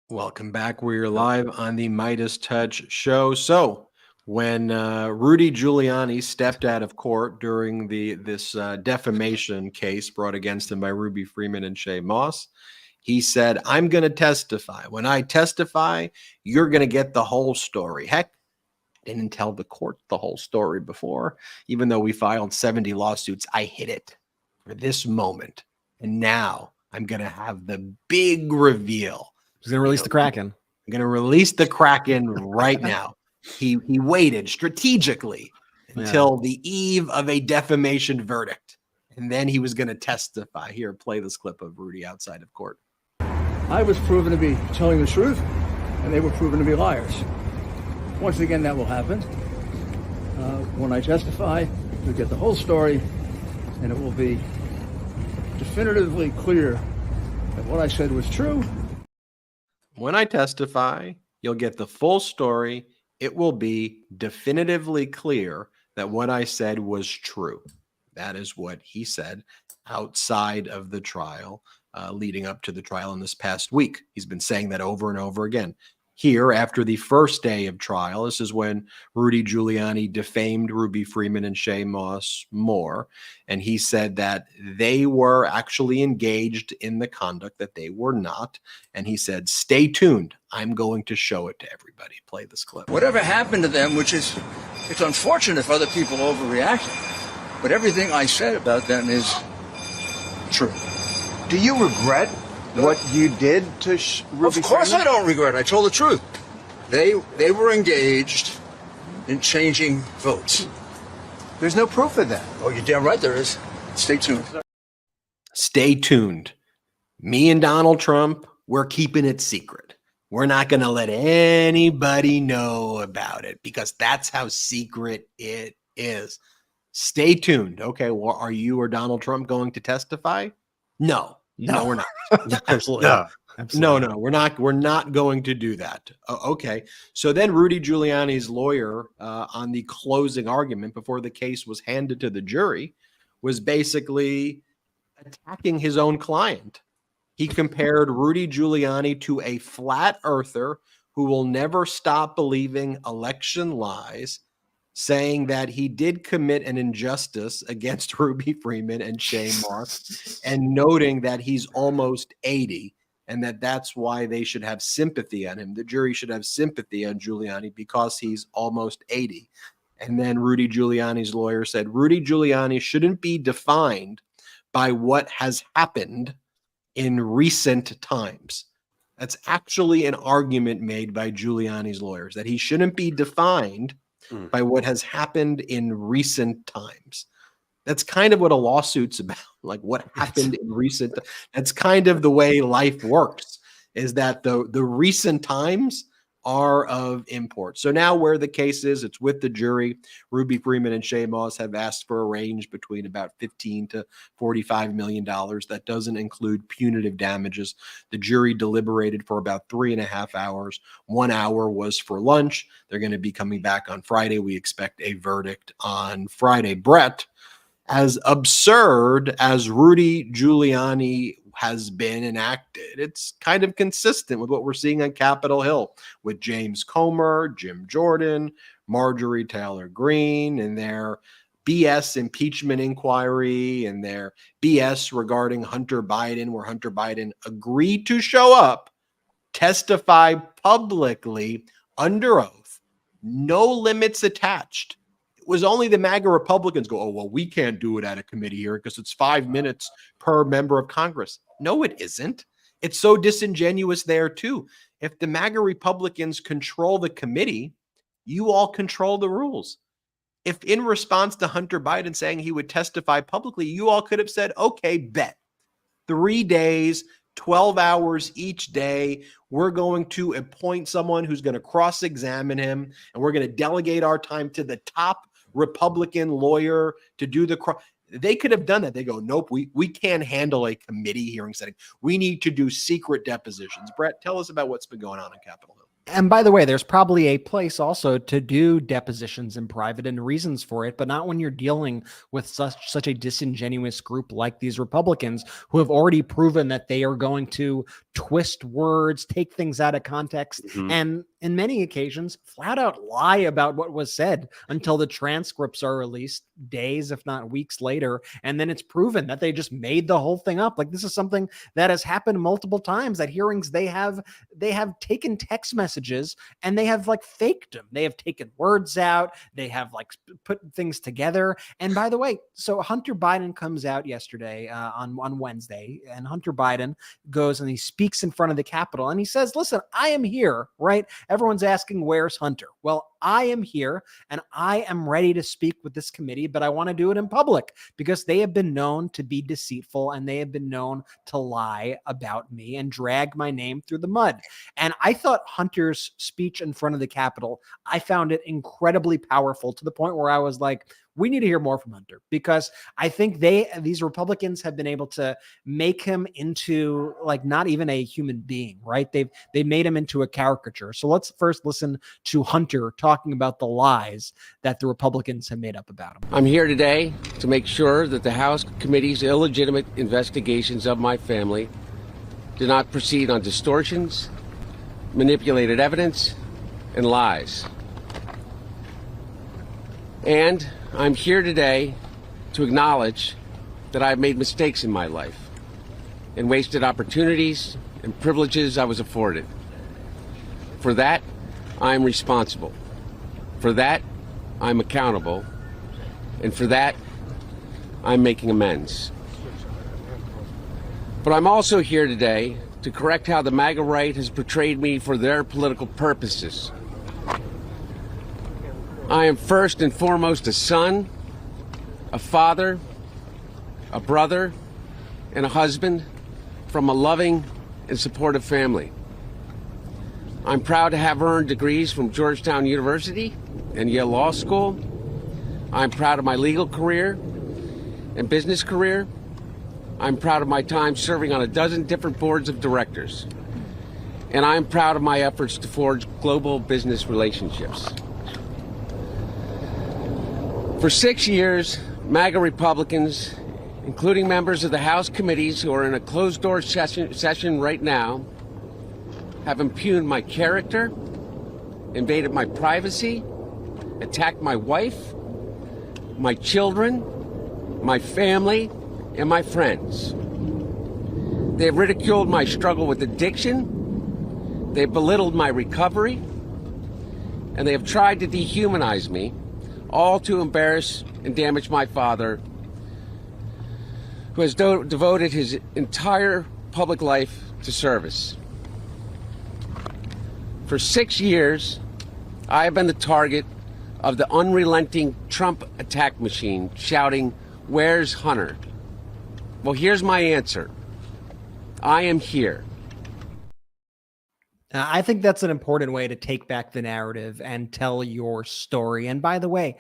Welcome back. We're live on the MeidasTouch show. So when Rudy Giuliani stepped out of court during this defamation case brought against him by Ruby Freeman and Shay Moss, he said, I'm going to testify. When I testify, you're going to get the whole story. Heck, I didn't tell the court the whole story before. Even though we filed 70 lawsuits, I hid it for this moment. And now I'm going to have the big reveal. He's going to release the Kraken. I'm going to release the Kraken right now. He waited strategically until the eve of a defamation verdict. And then he was going to testify. Here, play this clip of Rudy outside of court. I was proven to be telling the truth, and they were proven to be liars. Once again, that will happen. When I testify, you'll get the whole story, and it will be definitively clear that what I said was true. When I testify, you'll get the full story. It will be definitively clear that what I said was true. That is what he said outside of the trial, leading up to the trial in this past week. He's been saying that over and over again. Here, after the first day of trial, this is when Rudy Giuliani defamed Ruby Freeman and Shay Moss more. And he said that they were actually engaged in the conduct that they were not. And he said, stay tuned. I'm going to show it to everybody. Play this clip. Whatever happened to them, which is, it's unfortunate if other people overreacted, but everything I said about them is true. Do you regret what you did to Ruby? Of course Freeman? I don't regret it. I told the truth. They were engaged in changing votes. There's no proof of that. Oh, you're damn right there is. Stay tuned. Stay tuned. Me and Donald Trump, we're keeping it secret. We're not going to let anybody know about it because that's how secret it is. Stay tuned. Okay, well, are you or Donald Trump going to testify? No, we're not. Absolutely. No. Absolutely. No, we're not going to do that. Okay. So then Rudy Giuliani's lawyer on the closing argument before the case was handed to the jury was basically attacking his own client. He compared Rudy Giuliani to a flat earther who will never stop believing election lies, saying that he did commit an injustice against Ruby Freeman and Shay Moss, and noting that he's almost 80 and that's why they should have sympathy on him. The jury should have sympathy on Giuliani because he's almost 80. And then Rudy Giuliani's lawyer said, Rudy Giuliani shouldn't be defined by what has happened in recent times. That's actually an argument made by Giuliani's lawyers, that he shouldn't be defined by what has happened in recent times. That's kind of what a lawsuit's about, like what happened in recent. That's kind of the way life works, is that the recent times are of import. So now where the case is, it's with the jury. Ruby Freeman and Shay Moss have asked for a range between about $15 to $45 million. That doesn't include punitive damages. The jury deliberated for about 3.5 hours. 1 hour was for lunch. They're going to be coming back on Friday. We expect a verdict on Friday. Brett, as absurd as Rudy Giuliani has been enacted, it's kind of consistent with what we're seeing on Capitol Hill with James Comer, Jim Jordan, Marjorie Taylor Greene, and their BS impeachment inquiry and their BS regarding Hunter Biden, where Hunter Biden agreed to show up, testify publicly under oath, no limits attached. It was only the MAGA Republicans go, oh, well, we can't do it at a committee hearing because it's 5 minutes per member of Congress. No, it isn't. It's so disingenuous there, too. If the MAGA Republicans control the committee, you all control the rules. If in response to Hunter Biden saying he would testify publicly, you all could have said, okay, bet. 3 days, 12 hours each day. We're going to appoint someone who's going to cross-examine him, and we're going to delegate our time to the top Republican lawyer to do the cross. They could have done that. They go, nope, we can't handle a committee hearing setting. We need to do secret depositions. Brett, tell us about what's been going on Capitol Hill. And by the way, there's probably a place also to do depositions in private and reasons for it, but not when you're dealing with such a disingenuous group like these Republicans who have already proven that they are going to twist words, take things out of context, and in many occasions, flat out lie about what was said until the transcripts are released days, if not weeks later. And then it's proven that they just made the whole thing up. Like, this is something that has happened multiple times at hearings. They have taken text messages and they have like faked them. They have taken words out. They have like put things together. And by the way, so Hunter Biden comes out yesterday on Wednesday, and Hunter Biden goes and he speaks in front of the Capitol and he says, listen, I am here, right? Everyone's asking, where's Hunter? Well, I am here and I am ready to speak with this committee, but I want to do it in public because they have been known to be deceitful and they have been known to lie about me and drag my name through the mud. And I thought Hunter's speech in front of the Capitol, I found it incredibly powerful to the point where I was like, we need to hear more from Hunter, because I think these Republicans have been able to make him into like not even a human being, right? They made him into a caricature. So let's first listen to Hunter talking about the lies that the Republicans have made up about him. I'm here today to make sure that the House committee's illegitimate investigations of my family do not proceed on distortions, manipulated evidence, and lies. And I'm here today to acknowledge that I've made mistakes in my life and wasted opportunities and privileges I was afforded. For that, I'm responsible. For that, I'm accountable. And for that, I'm making amends. But I'm also here today to correct how the MAGA right has portrayed me for their political purposes. I am first and foremost a son, a father, a brother, and a husband from a loving and supportive family. I'm proud to have earned degrees from Georgetown University and Yale Law School. I'm proud of my legal career and business career. I'm proud of my time serving on a dozen different boards of directors. And I'm proud of my efforts to forge global business relationships. For 6 years, MAGA Republicans, including members of the House committees who are in a closed-door session right now, have impugned my character, invaded my privacy, attacked my wife, my children, my family, and my friends. They have ridiculed my struggle with addiction, they have belittled my recovery, and they have tried to dehumanize me, all to embarrass and damage my father, who has devoted his entire public life to service. For 6 years, I have been the target of the unrelenting Trump attack machine, shouting, "Where's Hunter?" Well, here's my answer. I am here. I think that's an important way to take back the narrative and tell your story. And by the way,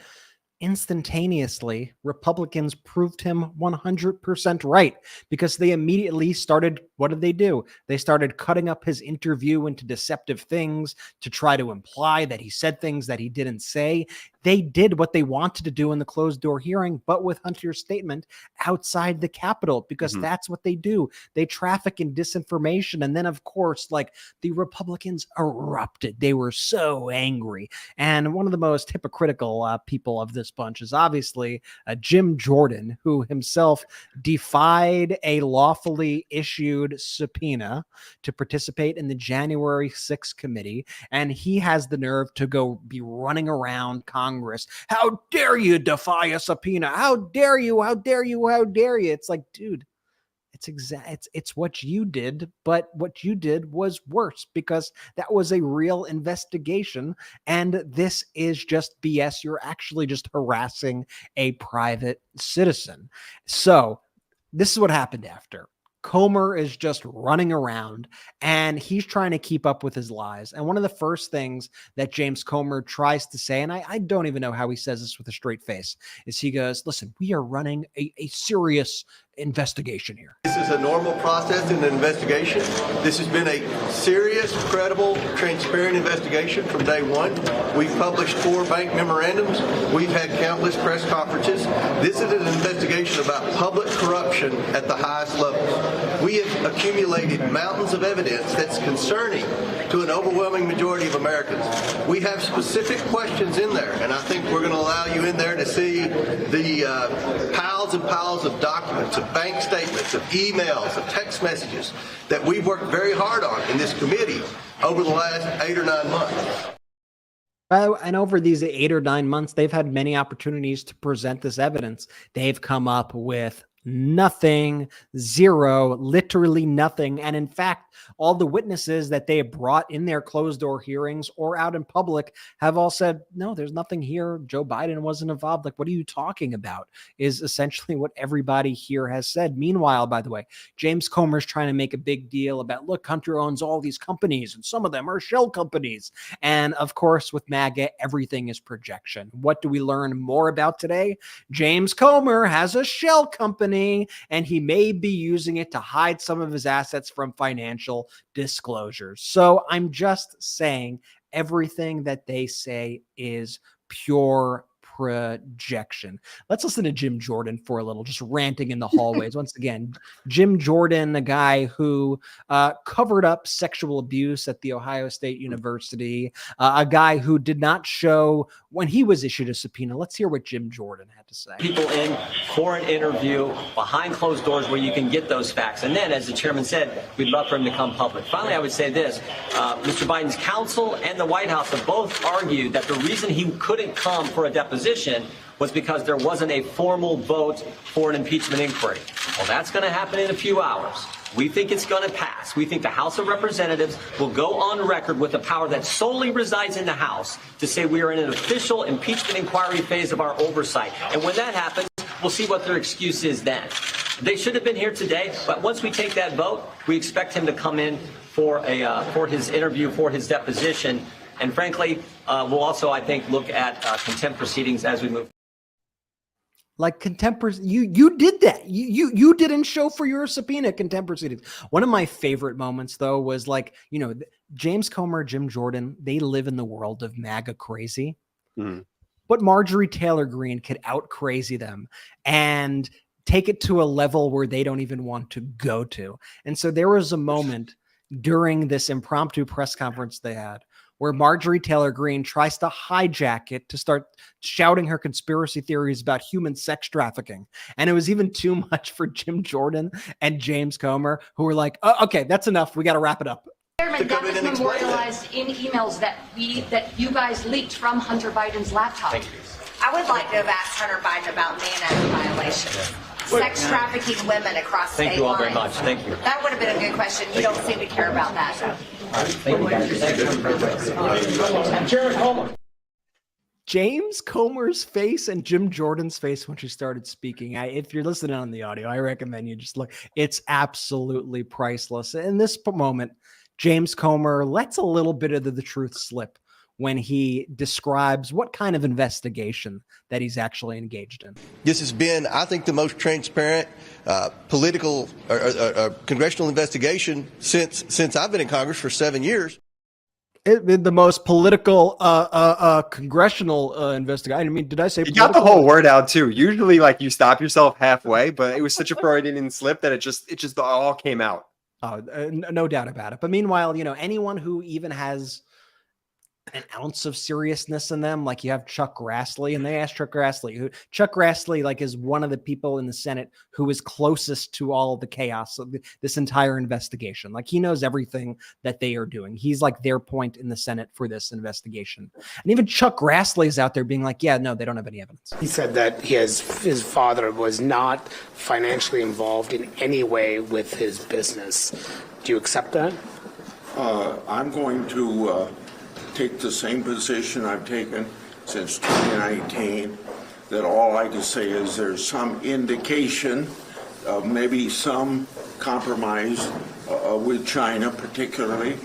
instantaneously, Republicans proved him 100% right, because they immediately started, what did they do? They started cutting up his interview into deceptive things to try to imply that he said things that he didn't say. They did what they wanted to do in the closed door hearing, but with Hunter's statement outside the Capitol, because that's what they do. They traffic in disinformation. And then, of course, like, the Republicans erupted. They were so angry. And one of the most hypocritical people of this bunch is obviously Jim Jordan, who himself defied a lawfully issued subpoena to participate in the January 6th committee. And he has the nerve to go be running around Congress. How dare you defy a subpoena? How dare you? How dare you? How dare you? It's like, dude, it's what you did, but what you did was worse, because that was a real investigation, and this is just BS. You're actually just harassing a private citizen. So this is what happened after. Comer is just running around and he's trying to keep up with his lies. And one of the first things that James Comer tries to say, and I don't even know how he says this with a straight face, is he goes, listen, we are running a serious investigation here. This is a normal process in an investigation. This has been a serious, credible, transparent investigation from day one. We've published 4 bank memorandums. We've had countless press conferences. This is an investigation about public corruption at the highest levels. We have accumulated mountains of evidence that's concerning to an overwhelming majority of Americans. We have specific questions in there, and I think we're going to allow you in there to see the piles and piles of documents, of bank statements, of emails, of text messages that we've worked very hard on in this committee over the last 8 or 9 months. And over these 8 or 9 months, they've had many opportunities to present this evidence. They've come up with nothing, zero, literally nothing. And in fact, all the witnesses that they have brought in their closed door hearings or out in public have all said, no, there's nothing here. Joe Biden wasn't involved. Like, what are you talking about? Is essentially what everybody here has said. Meanwhile, by the way, James Comer's trying to make a big deal about, look, Hunter owns all these companies and some of them are shell companies. And of course, with MAGA, everything is projection. What do we learn more about today? James Comer has a shell company, and he may be using it to hide some of his assets from financial disclosures. So I'm just saying everything that they say is pure projection. Let's listen to Jim Jordan for a little, just ranting in the hallways. Once again, Jim Jordan, a guy who covered up sexual abuse at the Ohio State University, a guy who did not show when he was issued a subpoena. Let's hear what Jim Jordan had to say. People in for an interview behind closed doors where you can get those facts. And then, as the chairman said, we'd love for him to come public. Finally, I would say this. Mr. Biden's counsel and the White House have both argued that the reason he couldn't come for a deposition was because there wasn't a formal vote for an impeachment inquiry. Well, that's going to happen in a few hours. We think it's going to pass. We think the House of Representatives will go on record with the power that solely resides in the House to say we are in an official impeachment inquiry phase of our oversight. And when that happens, we'll see what their excuse is then. They should have been here today, but once we take that vote, we expect him to come in for his interview, for his deposition. And frankly, we'll also, I think, look at contempt proceedings as we move. Like contempt, you did that. You didn't show for your subpoena contempt proceedings. One of my favorite moments, though, was like, you know, James Comer, Jim Jordan, they live in the world of MAGA crazy. Mm-hmm. But Marjorie Taylor Greene could out crazy them and take it to a level where they don't even want to go to. And so there was a moment during this impromptu press conference they had where Marjorie Taylor Greene tries to hijack it to start shouting her conspiracy theories about human sex trafficking. And it was even too much for Jim Jordan and James Comer, who were like, oh, okay, that's enough. We got to wrap it up. Chairman, that was memorialized in emails that you guys leaked from Hunter Biden's laptop. Thank you. I would like to have asked Hunter Biden about Mann Act violations. Sex trafficking women across state lines. Thank you all very much. Thank you. That would have been a good question. You don't seem to care about that, though. James Comer's face and Jim Jordan's face when she started speaking. If you're listening on the audio, I recommend you just look. It's absolutely priceless. In this moment, James Comer lets a little bit of the truth slip when he describes what kind of investigation that he's actually engaged in. This has been, I think, the most transparent political or congressional investigation since I've been in Congress for 7 years. The most political congressional investigation. I mean, did I say you got the whole word out too? Usually, like, you stop yourself halfway, but it was such a Freudian slip that it just all came out. No doubt about it. But meanwhile, you know, anyone who even has an ounce of seriousness in them, like you have Chuck Grassley, and they asked Chuck Grassley, Chuck Grassley, like, is one of the people in the Senate who is closest to all of the chaos of this entire investigation. Like, he knows everything that they are doing. He's like their point in the Senate for this investigation. And even Chuck Grassley is out there being like, yeah, no, they don't have any evidence. He said that his father was not financially involved in any way with his business. Do you accept that? I'm going to take the same position I've taken since 2019, that all I can say is there's some indication of maybe some compromise with China particularly,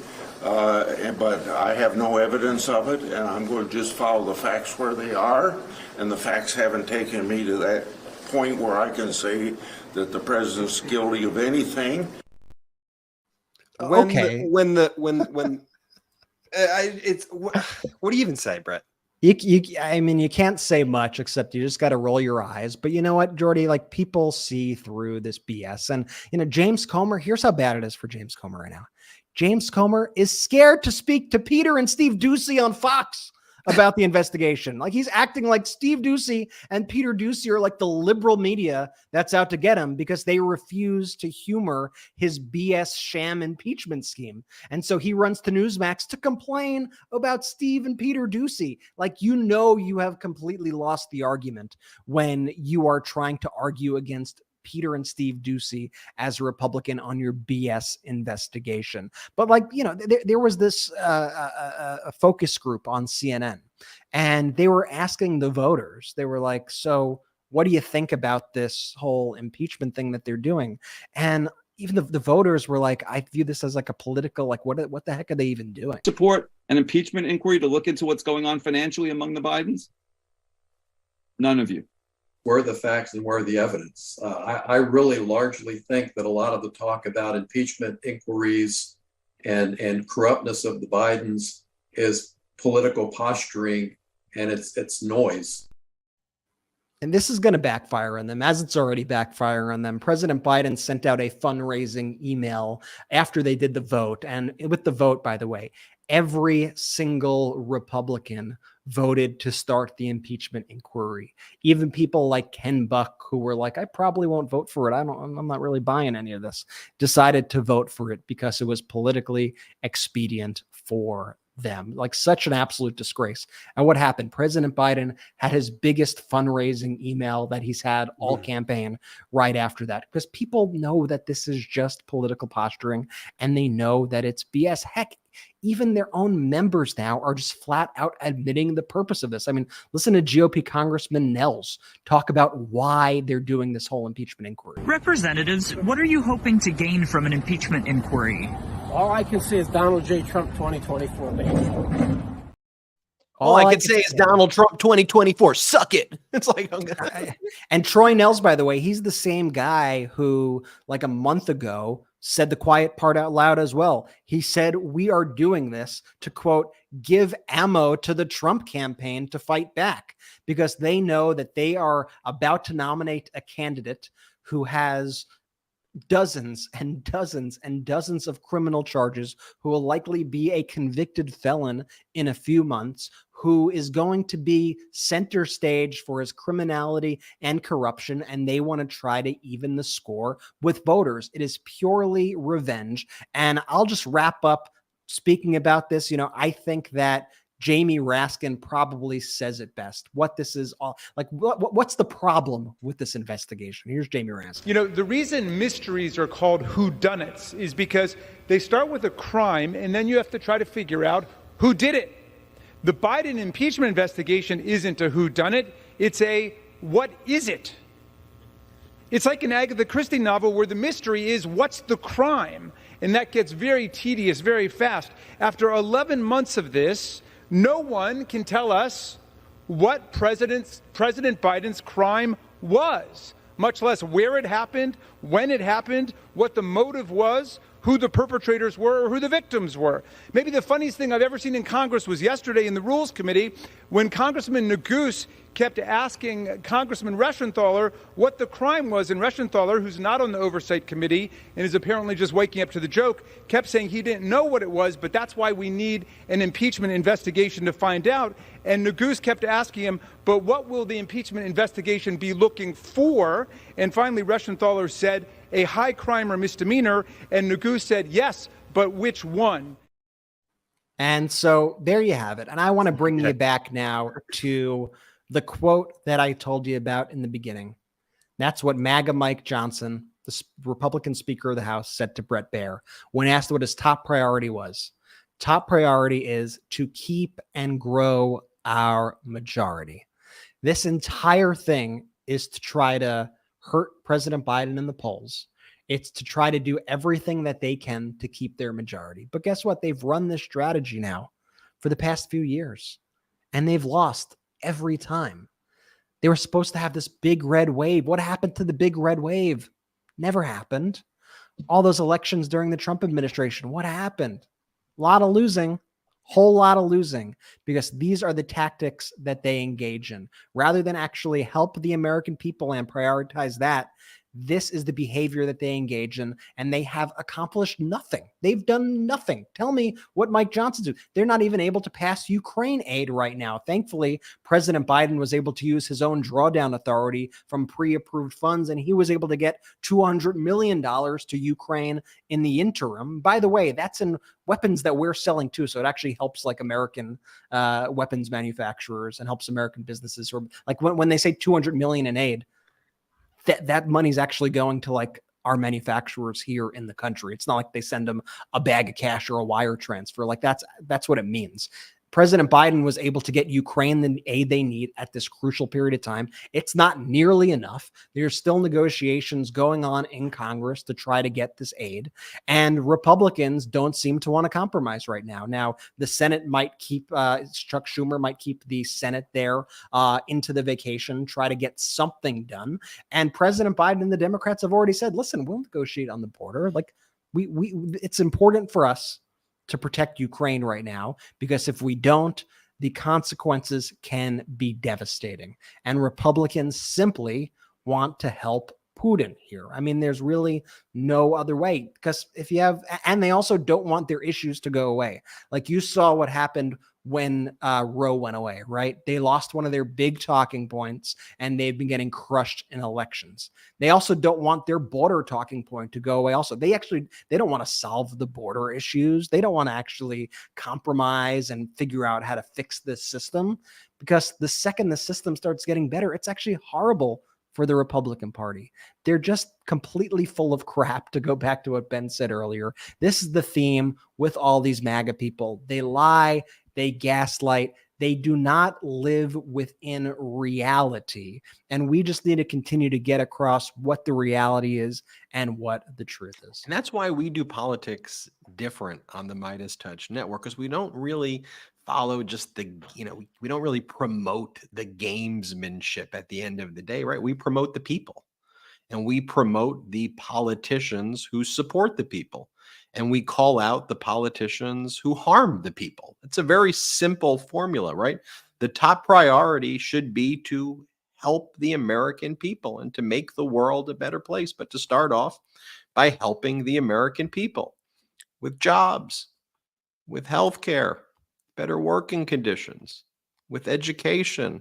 but I have no evidence of it, and I'm going to just follow the facts where they are, and the facts haven't taken me to that point where I can say that the president's guilty of anything. What do you even say, Brett? I mean, you can't say much except you just got to roll your eyes. But you know what, Jordy? Like, people see through this BS. And, James Comer, here's how bad it is for James Comer right now. James Comer is scared to speak to Peter and Steve Doocy on Fox about the investigation. Like, he's acting like Steve Doocy and Peter Doocy are like the liberal media that's out to get him because they refuse to humor his BS sham impeachment scheme. And so he runs to Newsmax to complain about Steve and Peter Doocy. Like, you have completely lost the argument when you are trying to argue against Peter and Steve Doocy as a Republican on your BS investigation. But there was this a focus group on CNN, and they were asking the voters, they were like, so what do you think about this whole impeachment thing that they're doing? And even the voters were like, I view this as like a political, like, what the heck are they even doing? Support an impeachment inquiry to look into what's going on financially among the Bidens? None of you. Where are the facts and where are the evidence? I really largely think that a lot of the talk about impeachment inquiries and corruptness of the Bidens is political posturing, and it's noise. And this is going to backfire on them, as it's already backfiring on them. President Biden sent out a fundraising email after they did the vote. And with the vote, by the way, every single Republican voted to start the impeachment inquiry. Even people like Ken Buck, who were like, I probably won't vote for it. I'm not really buying any of this, decided to vote for it because it was politically expedient for them. Like, such an absolute disgrace. And what happened? President Biden had his biggest fundraising email that he's had all campaign right after that, because people know that this is just political posturing, and they know that it's BS. Heck, even their own members now are just flat out admitting the purpose of this. I mean, listen to GOP Congressman Nels talk about why they're doing this whole impeachment inquiry. Representatives, what are you hoping to gain from an impeachment inquiry? All I can say is Donald J. Trump 2024, baby. All I can say is Donald Trump 2024. Suck it. It's like, and Troy Nels, by the way, he's the same guy who, like, a month ago said the quiet part out loud as well. He said, we are doing this to, quote, give ammo to the Trump campaign to fight back, because they know that they are about to nominate a candidate who has dozens and dozens and dozens of criminal charges, who will likely be a convicted felon in a few months, who is going to be center stage for his criminality and corruption, and they want to try to even the score with voters. It is purely revenge. And I'll just wrap up speaking about this. I think that Jamie Raskin probably says it best. What this is all like, what's the problem with this investigation? Here's Jamie Raskin. The reason mysteries are called whodunits is because they start with a crime, and then you have to try to figure out who did it. The Biden impeachment investigation isn't a whodunit. It's a what is it? It's like an Agatha Christie novel where the mystery is what's the crime? And that gets very tedious very fast. After 11 months of this, no one can tell us what President Biden's crime was, much less where it happened, when it happened, what the motive was, who the perpetrators were, or who the victims were. Maybe the funniest thing I've ever seen in Congress was yesterday in the Rules Committee when Congressman Neguse kept asking Congressman Reschenthaler what the crime was, and Reschenthaler, who's not on the Oversight Committee and is apparently just waking up to the joke, kept saying he didn't know what it was, but that's why we need an impeachment investigation to find out. And Neguse kept asking him, but what will the impeachment investigation be looking for? And finally, Reschenthaler said, a high crime or misdemeanor, and Neguse said, yes, but which one? And so there you have it. And I want to bring you back now to the quote that I told you about in the beginning. That's what MAGA Mike Johnson, the Republican Speaker of the House, said to Bret Baier when asked what his top priority was. Top priority is to keep and grow our majority. This entire thing is to try to hurt President Biden in the polls. It's to try to do everything that they can to keep their majority. But guess what? They've run this strategy now for the past few years, and they've lost every time. They were supposed to have this big red wave. What happened to the big red wave? Never happened. All those elections during the Trump administration, what happened? A lot of losing, whole lot of losing, because these are the tactics that they engage in. Rather than actually help the American people and prioritize that, this is the behavior that they engage in, and they have accomplished nothing. They've done nothing. Tell me what Mike Johnson do. They're not even able to pass Ukraine aid right now. Thankfully, President Biden was able to use his own drawdown authority from pre-approved funds, and he was able to get $200 million to Ukraine in the interim. By the way, that's in weapons that we're selling too, so it actually helps like American weapons manufacturers and helps American businesses. Or like when they say $200 million in aid, that money's actually going to like our manufacturers here in the country. It's not like they send them a bag of cash or a wire transfer. Like that's what it means. President Biden was able to get Ukraine the aid they need at this crucial period of time. It's not nearly enough. There's still negotiations going on in Congress to try to get this aid, and Republicans don't seem to want to compromise right now. Now, the Senate might keep, Chuck Schumer might keep the Senate there into the vacation, try to get something done. And President Biden and the Democrats have already said, listen, we'll negotiate on the border. Like it's important for us to protect Ukraine right now, because if we don't, the consequences can be devastating. And Republicans simply want to help Putin here. I mean, there's really no other way, because if you have, and they also don't want their issues to go away. Like you saw what happened when Roe went away, right? They lost one of their big talking points, and they've been getting crushed in elections. They also don't want their border talking point to go away. Also, they don't want to solve the border issues. They don't want to actually compromise and figure out how to fix this system, because the second the system starts getting better, it's actually horrible for the Republican Party. They're just completely full of crap, to go back to what Ben said earlier. This is the theme with all these MAGA people. They lie, they gaslight, they do not live within reality. And we just need to continue to get across what the reality is and what the truth is. And that's why we do politics different on the MeidasTouch Network, because we don't really follow just the, we don't really promote the gamesmanship at the end of the day, right? We promote the people, and we promote the politicians who support the people, and we call out the politicians who harm the people. It's a very simple formula, right? The top priority should be to help the American people and to make the world a better place, but to start off by helping the American people with jobs, with healthcare, better working conditions, with education,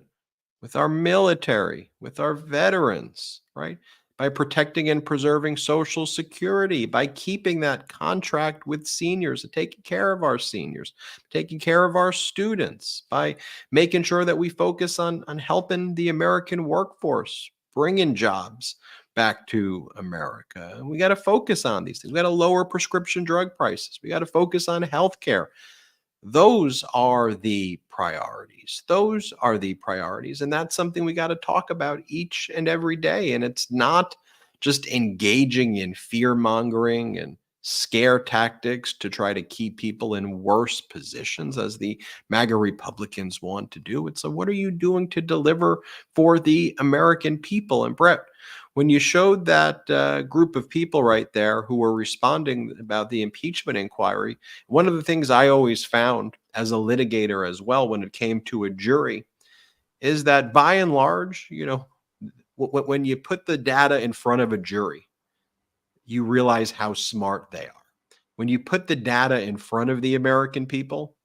with our military, with our veterans, right? By protecting and preserving Social Security, by keeping that contract with seniors and taking care of our seniors, taking care of our students, by making sure that we focus on helping the American workforce, bringing jobs back to America. And we got to focus on these things. We got to lower prescription drug prices. We got to focus on healthcare. Those are the priorities. Those are the priorities. And that's something we got to talk about each and every day. And it's not just engaging in fear mongering and scare tactics to try to keep people in worse positions, as the MAGA Republicans want to do. It's what are you doing to deliver for the American people? And Brett, when you showed that group of people right there who were responding about the impeachment inquiry, one of the things I always found as a litigator as well when it came to a jury is that by and large, when you put the data in front of a jury, you realize how smart they are. When you put the data in front of the American people,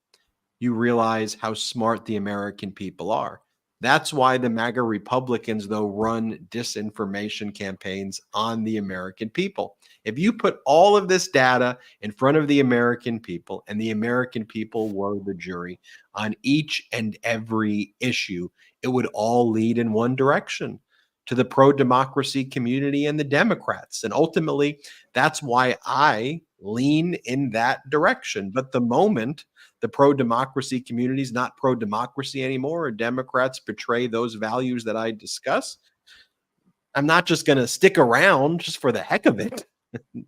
you realize how smart the American people are. That's why the MAGA Republicans, though, run disinformation campaigns on the American people. If you put all of this data in front of the American people, and the American people were the jury on each and every issue, it would all lead in one direction, to the pro-democracy community and the Democrats. And ultimately, that's why I lean in that direction. But the moment the pro-democracy community is not pro-democracy anymore, or Democrats betray those values that I discuss, I'm not just going to stick around just for the heck of it.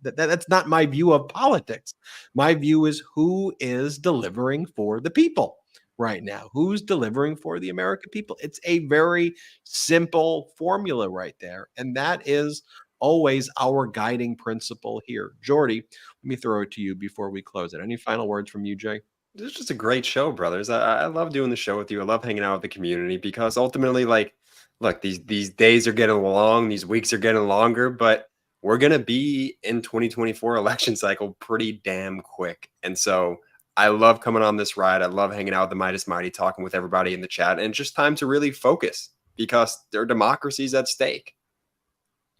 That's not my view of politics. My view is who is delivering for the people right now. Who's delivering for the American people? It's a very simple formula right there. And that is always our guiding principle here. Jordy, let me throw it to you before we close it. Any final words from you, Jay? This is just a great show, brothers. I love doing the show with you. I love hanging out with the community because ultimately, like, look, these days are getting long, these weeks are getting longer, but we're going to be in 2024 election cycle pretty damn quick. And so I love coming on this ride. I love hanging out with the Meidas Mighty, talking with everybody in the chat. And it's just time to really focus because their democracy is at stake.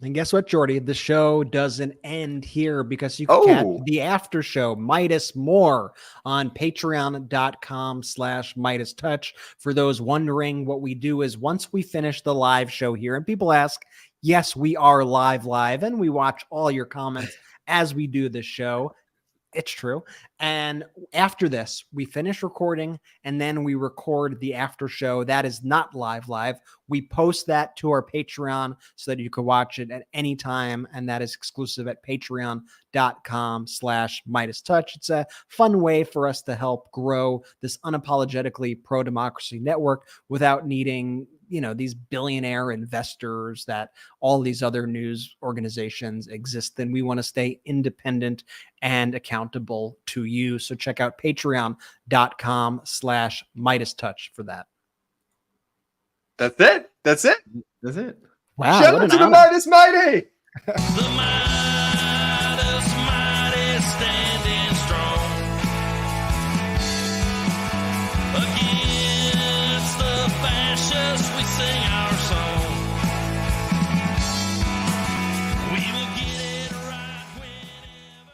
And guess what, Jordy? The show doesn't end here because you can catch the after show, Meidas More, on patreon.com/MeidasTouch. For those wondering, what we do is once we finish the live show here, and people ask, yes, we are live, and we watch all your comments as we do this show. It's true. And after this, we finish recording and then we record the after show. That is not live. We post that to our Patreon so that you can watch it at any time. And that is exclusive at patreon.com/MeidasTouch. It's a fun way for us to help grow this unapologetically pro-democracy network without needing, these billionaire investors that all these other news organizations exist. Then we want to stay independent and accountable to you. So check out patreon.com/MeidasTouch for that. That's it. Wow. Shout out to the Meidas Mighty. Standing strong against the fascists. We sing our song. We will get it right whenever.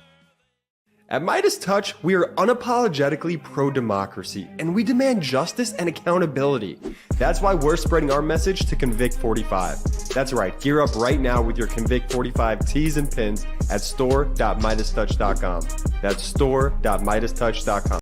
At MeidasTouch, we are unapologetically pro-democracy, and we demand justice and accountability. That's why we're spreading our message to Convict 45. That's right, gear up right now with your Convict 45 tees and pins at store.MeidasTouch.com. That's store.MeidasTouch.com.